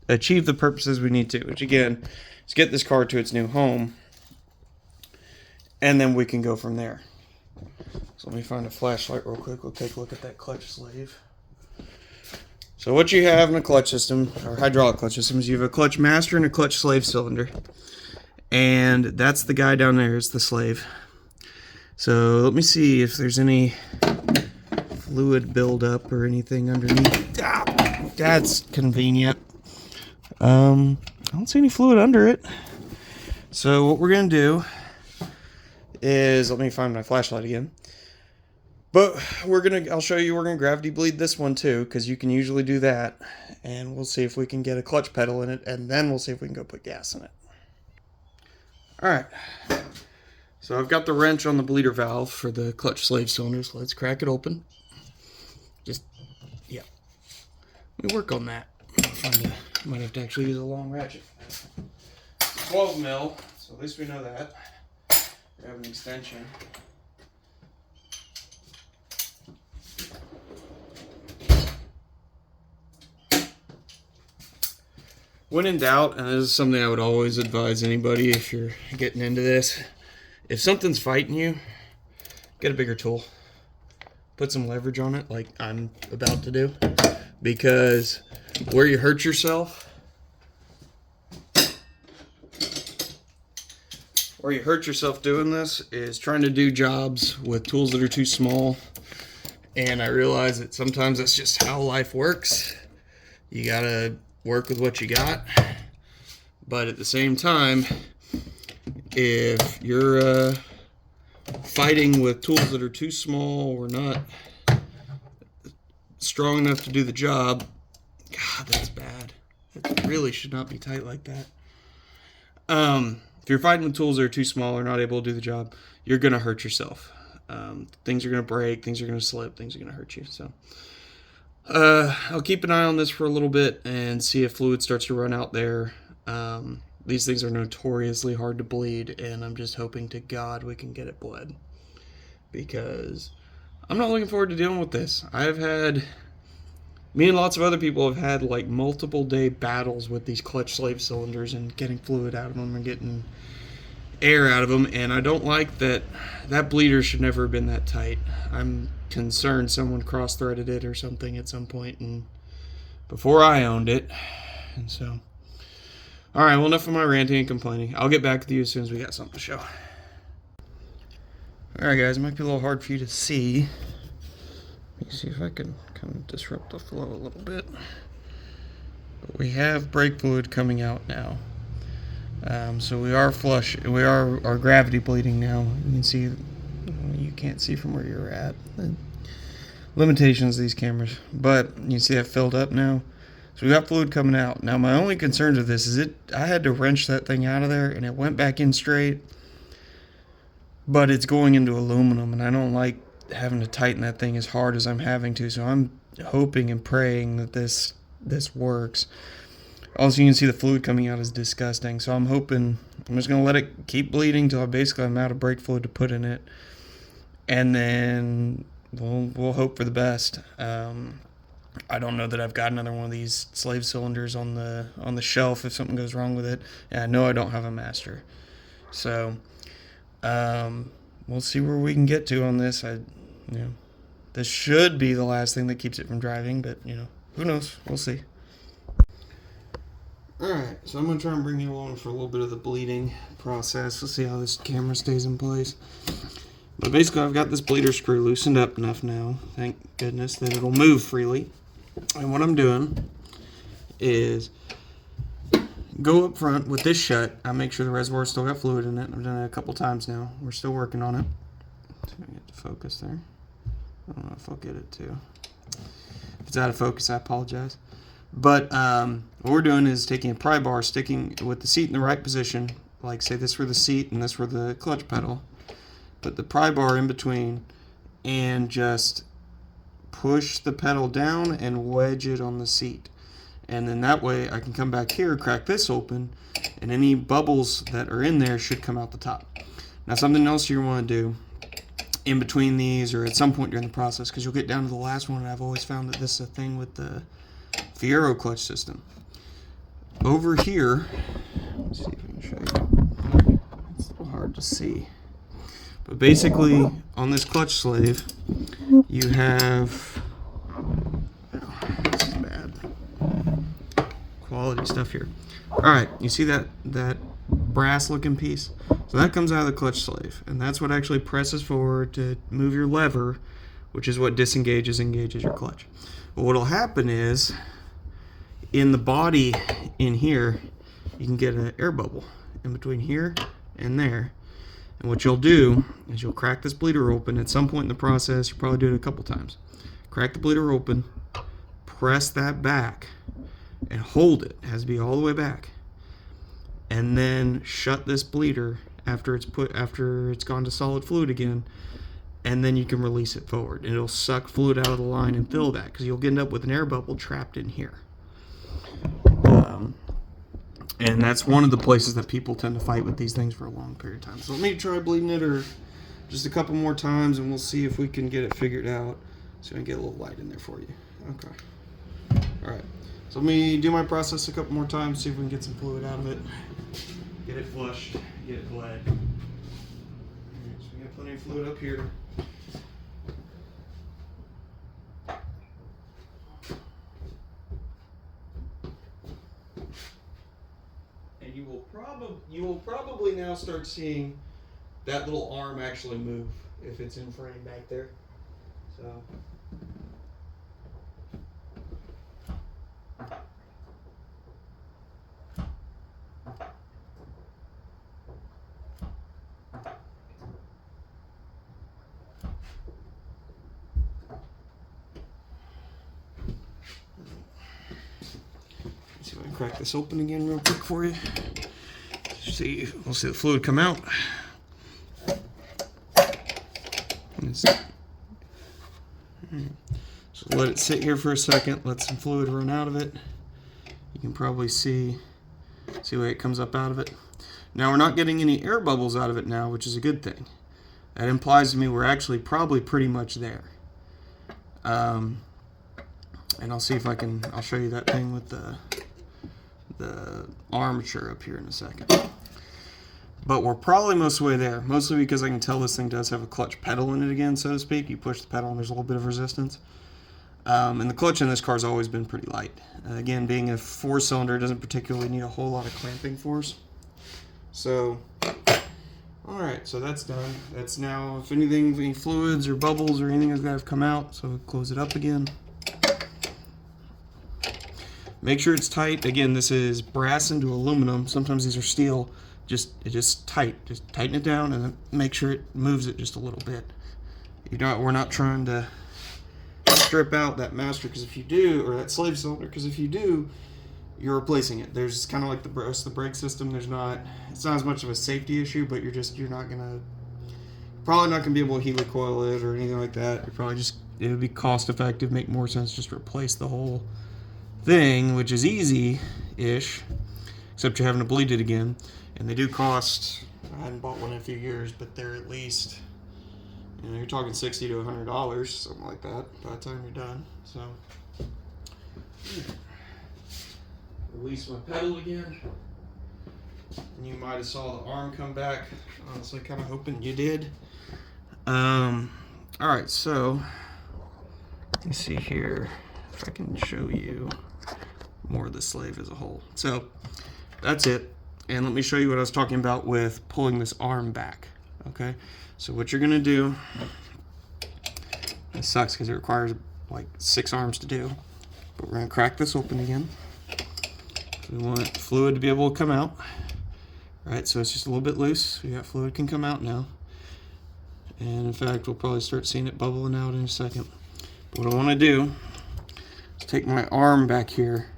achieve the purposes we need to. Which again, is get this car to its new home. And then we can go from there. So let me find a flashlight real quick. We'll take a look at that clutch slave. So what you have in a clutch system, or hydraulic clutch system, is you have a clutch master and a clutch slave cylinder. And that's the guy down there is the slave. So let me see if there's any fluid buildup or anything underneath. Ah, that's convenient. I don't see any fluid under it. So what we're gonna do is, let me find my flashlight again. But I'll show you, we're gonna gravity bleed this one too, because you can usually do that. And we'll see if we can get a clutch pedal in it, and then we'll see if we can go put gas in it. Alright. So I've got the wrench on the bleeder valve for the clutch slave cylinder, so let's crack it open. Yeah. Let me work on that. Might have to actually use a long ratchet. 12 mil, so at least we know that. Grab an extension. When in doubt, and this is something I would always advise anybody if you're getting into this, if something's fighting you, get a bigger tool. Put some leverage on it like I'm about to do. Because where you hurt yourself, doing this is trying to do jobs with tools that are too small. And I realize that sometimes that's just how life works. You gotta work with what you got, but at the same time, if you're fighting with tools that are too small or not strong enough to do the job, God, that's bad. It really should not be tight like that. If you're fighting with tools that are too small or not able to do the job, you're gonna hurt yourself. Things are gonna break, things are gonna slip, things are gonna hurt you. So I'll keep an eye on this for a little bit and see if fluid starts to run out there. These things are notoriously hard to bleed, and I'm just hoping to God we can get it bled, because I'm not looking forward to dealing with this. Me and lots of other people have had like multiple day battles with these clutch slave cylinders and getting fluid out of them and getting air out of them, and I don't like that. That bleeder should never have been that tight. I'm concerned someone cross-threaded it or something at some point, and before I owned it. And so, all right, well, enough of my ranting and complaining. I'll get back with you as soon as we got something to show. All right, guys, it might be a little hard for you to see. Let me see if I can kind of disrupt the flow a little bit. But we have brake fluid coming out now. So we are flush. We are gravity bleeding now. You can see. You can't see from where you're at. The limitations of these cameras, but you see that filled up now. So we got fluid coming out. Now my only concern with this is I had to wrench that thing out of there, and it went back in straight, but it's going into aluminum, and I don't like having to tighten that thing as hard as I'm having to. So I'm hoping and praying that this works. Also, you can see the fluid coming out is disgusting. So I'm hoping, I'm just gonna let it keep bleeding till I'm out of brake fluid to put in it. And then we'll hope for the best. I don't know that I've got another one of these slave cylinders on the shelf if something goes wrong with it. And I know I don't have a master. So we'll see where we can get to on this. This should be the last thing that keeps it from driving, but who knows? We'll see. Alright, so I'm going to try and bring you along for a little bit of the bleeding process. Let's see how this camera stays in place. But basically, I've got this bleeder screw loosened up enough now, thank goodness, that it'll move freely. And what I'm doing is go up front with this shut. I make sure the reservoir's still got fluid in it. I've done it a couple times now. We're still working on it. So I get to focus there. I don't know if I'll get it to. If it's out of focus, I apologize. But what we're doing is taking a pry bar, sticking with the seat in the right position, like say this were the seat and this were the clutch pedal. Put the pry bar in between and just push the pedal down and wedge it on the seat. And then that way I can come back here, crack this open, and any bubbles that are in there should come out the top. Now something else you want to do in between these or at some point during the process, because you'll get down to the last one, and I've always found that this is a thing with the Fiero clutch system. Over here, let's see if I can show you. It's a little hard to see. But basically, on this clutch slave, you have, this is bad quality stuff here. All right, you see that brass looking piece? So that comes out of the clutch slave, and that's what actually presses forward to move your lever, which is what disengages, engages your clutch. But what'll happen is, in the body in here, you can get an air bubble in between here and there. And what you'll do is you'll crack this bleeder open at some point in the process. You'll probably do it a couple times. Crack the bleeder open, press that back, and hold it. It has to be all the way back. And then shut this bleeder after it's gone to solid fluid again, and then you can release it forward. And it'll suck fluid out of the line and fill that, because you'll end up with an air bubble trapped in here. And that's one of the places that people tend to fight with these things for a long period of time. So let me try bleeding it or just a couple more times, and we'll see if we can get it figured out. So I can get a little light in there for you. Okay. All right. So let me do my process a couple more times, see if we can get some fluid out of it. Get it flushed, get it bled. All right, so we got plenty of fluid up here. And you will probably now start seeing that little arm actually move if it's in frame back there. So. Let's see if I can crack this open again real quick for you. We'll see the fluid come out. So let it sit here for a second, let some fluid run out of it. You can probably see the way it comes up out of it. Now we're not getting any air bubbles out of it now, which is a good thing. That implies to me we're actually probably pretty much there. And I'll see if I'll show you that thing with the armature up here in a second. But we're probably most of the way there, mostly because I can tell this thing does have a clutch pedal in it again, so to speak. You push the pedal and there's a little bit of resistance. And the clutch in this car has always been pretty light. Again, being a 4-cylinder doesn't particularly need a whole lot of clamping force. So, alright, so that's done. That's now, if anything, any fluids or bubbles or anything has got to come out, so close it up again. Make sure it's tight. Again, this is brass into aluminum. Sometimes these are steel. It's just tight. Just tighten it down and make sure it moves it just a little bit. We're not trying to strip out that master, because if you do, or that slave cylinder, because if you do, you're replacing it. There's kind of like the rest of the brake system. It's not as much of a safety issue, but you're probably not gonna be able to helicoil it or anything like that. It would be cost effective, make more sense just to replace the whole thing, which is easy-ish, except you're having to bleed it again. And they do cost, I haven't bought one in a few years, but they're at least, you're talking $60 to $100, something like that, by the time you're done. So, release my pedal again. And you might have saw the arm come back. Honestly, kind of hoping you did. Alright, so, let me see here if I can show you more of the slave as a whole. So, that's it. And let me show you what I was talking about with pulling this arm back. Okay, so what you're gonna do, it sucks because it requires like 6 arms to do, but we're gonna crack this open again. We want fluid to be able to come out. Right, so it's just a little bit loose. We got fluid can come out now. And in fact, we'll probably start seeing it bubbling out in a second. But what I wanna do is take my arm back here,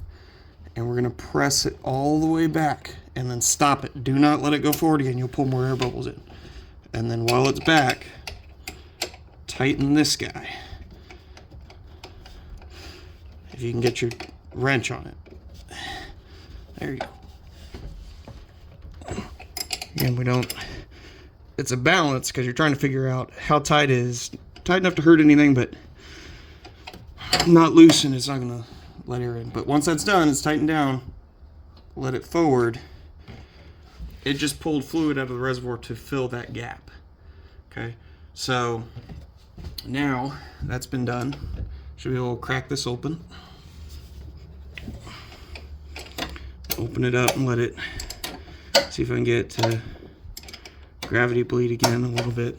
and we're gonna press it all the way back and then stop it. Do not let it go forward again. You'll pull more air bubbles in. And then while it's back, tighten this guy. If you can get your wrench on it. There you go. Again, it's a balance because you're trying to figure out how tight it is. Tight enough to hurt anything, but not loose, and it's not gonna let air in. But once that's done, it's tightened down, let it forward. It just pulled fluid out of the reservoir to fill that gap. Okay, so now that's been done. Should be able to crack this open. Open it up and let it, see if I can get to gravity bleed again a little bit.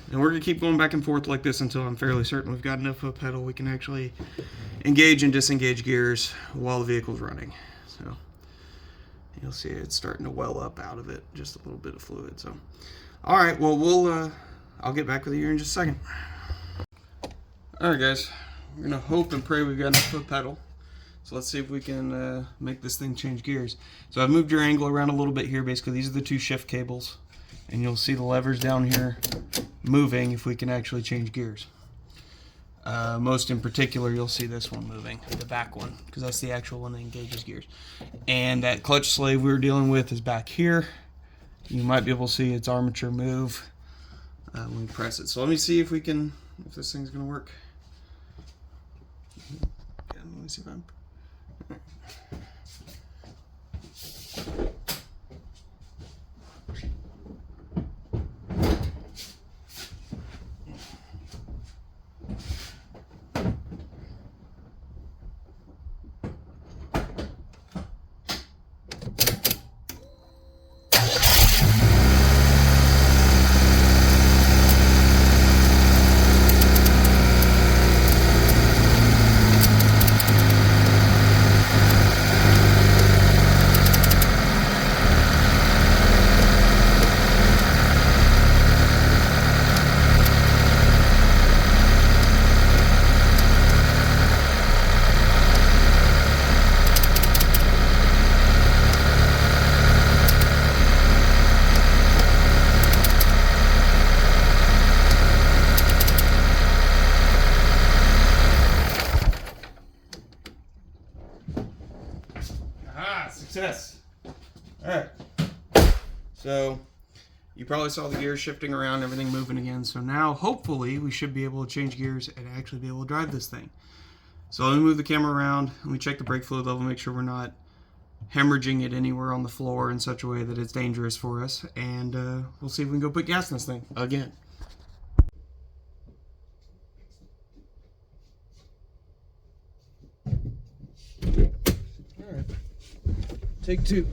And we're going to keep going back and forth like this until I'm fairly certain we've got enough foot pedal we can actually engage and disengage gears while the vehicle's running. So you'll see it's starting to well up out of it, just a little bit of fluid. So, all right, well, I'll get back with you here in just a second. All right, guys, we're going to hope and pray we've got enough foot pedal. So let's see if we can make this thing change gears. So I've moved your angle around a little bit here. Basically, these are the two shift cables. And you'll see the levers down here moving if we can actually change gears. Most in particular, you'll see this one moving, the back one, because that's the actual one that engages gears. And that clutch slave we were dealing with is back here. You might be able to see its armature move when we press it. So let me see if this thing's going to work. Yeah, let me see if I'm... Success. Alright. So you probably saw the gears shifting around, everything moving again. So now hopefully we should be able to change gears and actually be able to drive this thing. So let me move the camera around and we check the brake fluid level, make sure we're not hemorrhaging it anywhere on the floor in such a way that it's dangerous for us. And we'll see if we can go put gas in this thing again. Alright. Take two.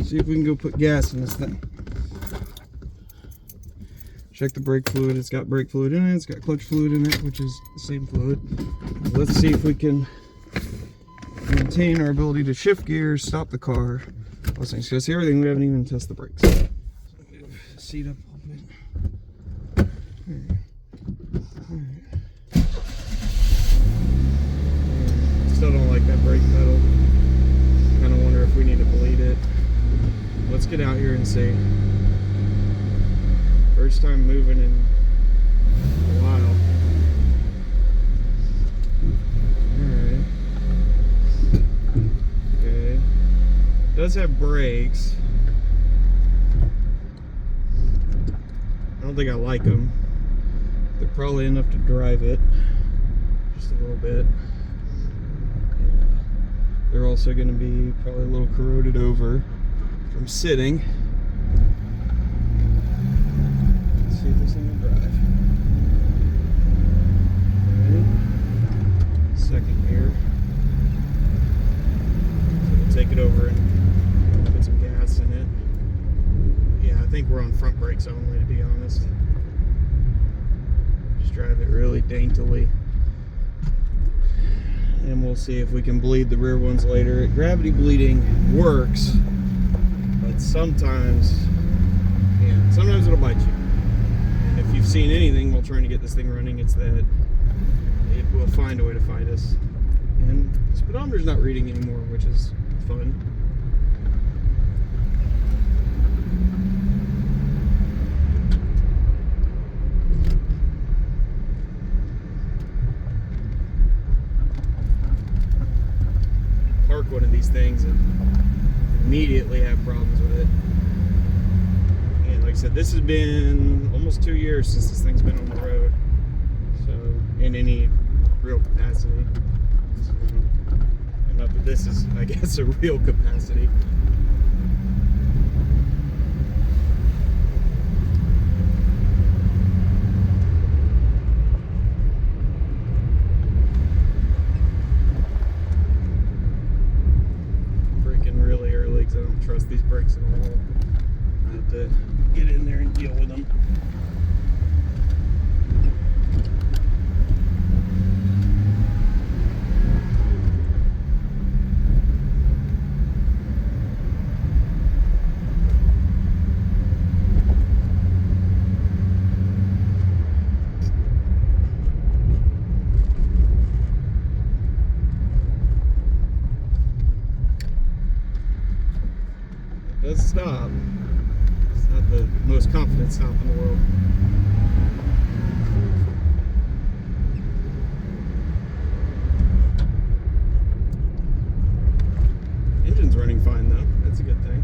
See if we can go put gas in this thing. Check the brake fluid. It's got brake fluid in it. It's got clutch fluid in it, which is the same fluid. Let's see if we can maintain our ability to shift gears, stop the car. Those things. So see everything. We haven't even tested the brakes. Move the seat up a little bit. Alright. Still don't like that brake pedal. Kind of wonder if we need to bleed it. Let's get out here and see. First time moving in a while. Alright. Okay. It does have brakes. I don't think I like them. They're probably enough to drive it. Just a little bit. They're also going to be probably a little corroded over from sitting. Let's see if this thing will drive. Ready? Second gear. So we'll take it over and put some gas in it. Yeah, I think we're on front brakes only, to be honest. Just drive it really daintily. And we'll see if we can bleed the rear ones later. Gravity bleeding works, but sometimes it'll bite you. And if you've seen anything while trying to get this thing running, it's that it will find a way to fight us. And the speedometer's not reading anymore, which is fun. One of these things and immediately have problems with it. And like I said, this has been almost 2 years since this thing's been on the road, so in any real capacity. So, and this is, I guess, a real capacity. trust these brakes at all. I have to get in there and deal with them. Does stop. It's not the most confident stop in the world. Engine's running fine though. That's a good thing.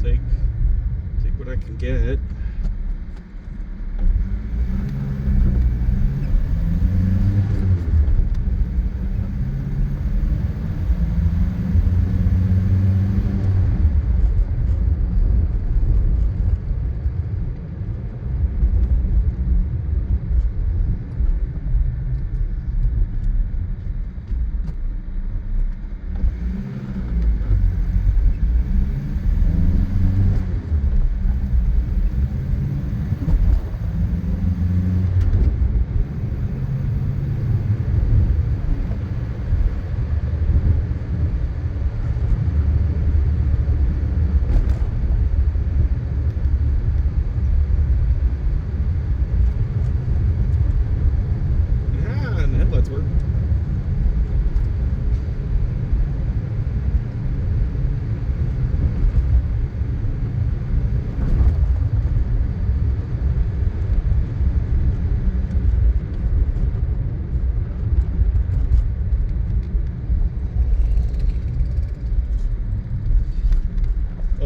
Take what I can get.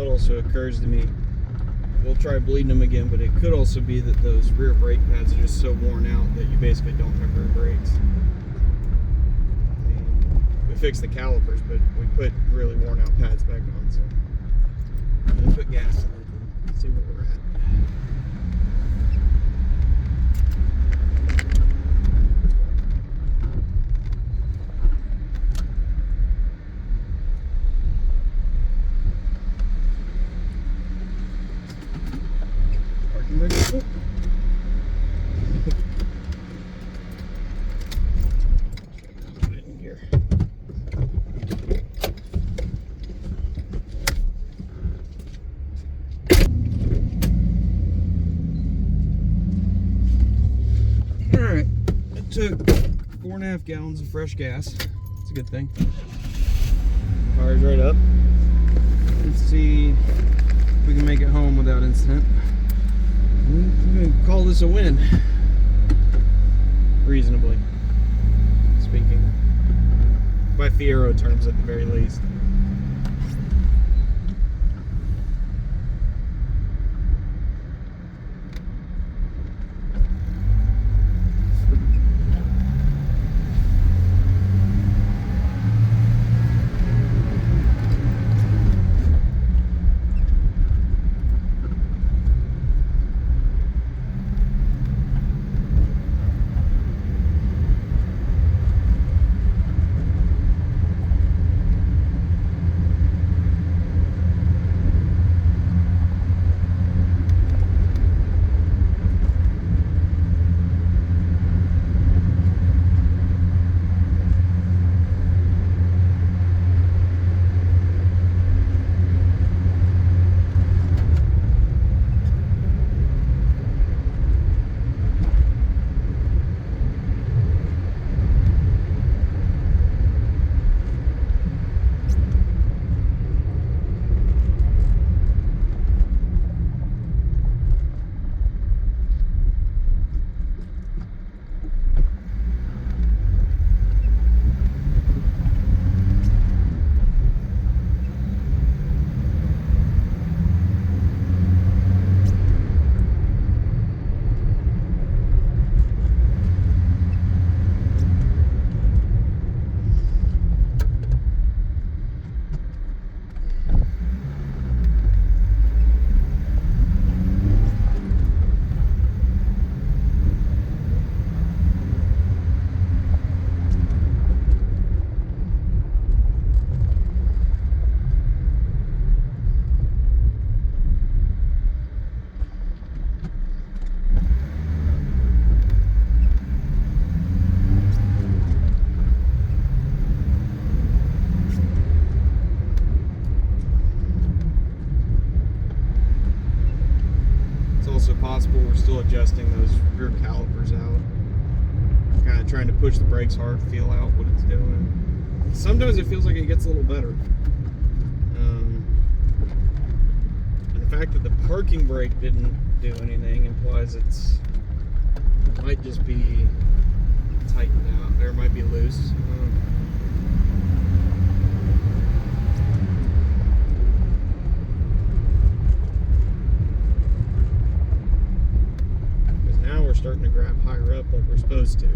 Also occurs to me, we'll try bleeding them again, but it could also be that those rear brake pads are just so worn out that you basically don't have rear brakes. I mean, we fixed the calipers, but we put really worn out pads back on, so I'm gonna put gas in it and see where we're at. Alright, it took 4.5 gallons of fresh gas. It's a good thing. Fire's right up. Let's see if we can make it home without incident. I'm going to call this a win. Reasonably speaking. By Fiero terms at the very least. still adjusting those rear calipers out. Kind of trying to push the brakes hard, feel out what it's doing. Sometimes it feels like it gets a little better. And the fact that the parking brake didn't do anything implies it might just be tightened out, or it might be loose. Because now we're starting to grab higher up like we're supposed to.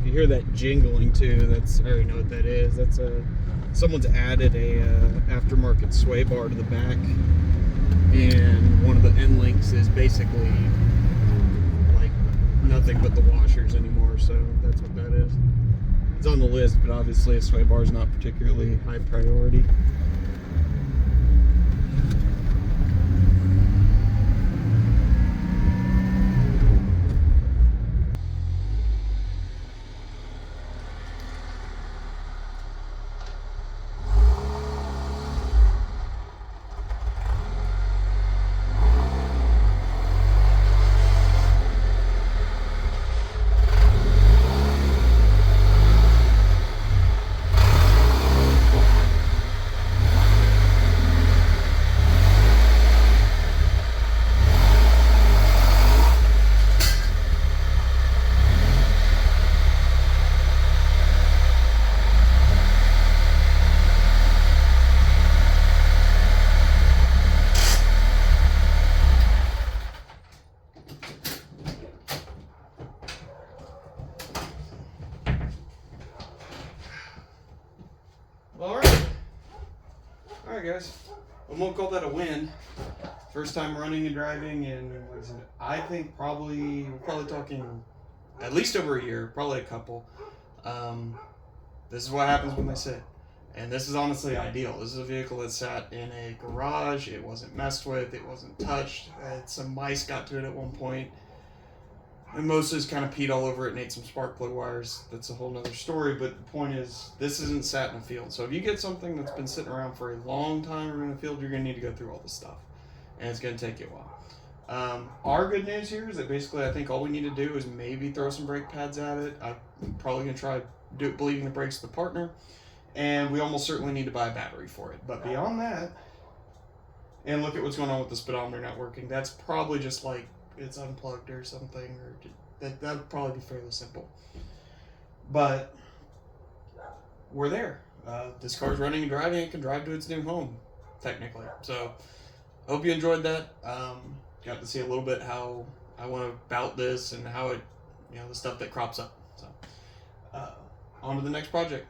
You hear that jingling too. I already know what that is. That's someone's added a aftermarket sway bar to the back, and one of the end links is basically like nothing but the washers anymore. So that's what that is. It's on the list, but obviously a sway bar is not particularly high priority. Alright guys, I'm gonna call that a win. First time running and driving, and I think we're probably talking at least over a year, probably a couple. This is what happens when they sit. And this is honestly ideal. This is a vehicle that sat in a garage. It wasn't messed with, it wasn't touched. Some mice got to it at one point. And mostly just kind of peed all over it and ate some spark plug wires. That's a whole nother story, but the point is, this isn't sat in a field. So if you get something that's been sitting around for a long time in a field, you're going to need to go through all this stuff. And it's going to take you a while. Our good news here is that basically I think all we need to do is maybe throw some brake pads at it. I'm probably going to try bleeding the brakes to the partner. And we almost certainly need to buy a battery for it. But beyond that, and look at what's going on with the speedometer not working. That's probably just like it's unplugged or something, or that would probably be fairly simple. But we're there. This car's running and driving. It can drive to its new home, technically. So hope you enjoyed that. Got to see a little bit how I went about this and how it, the stuff that crops up. So on to the next project.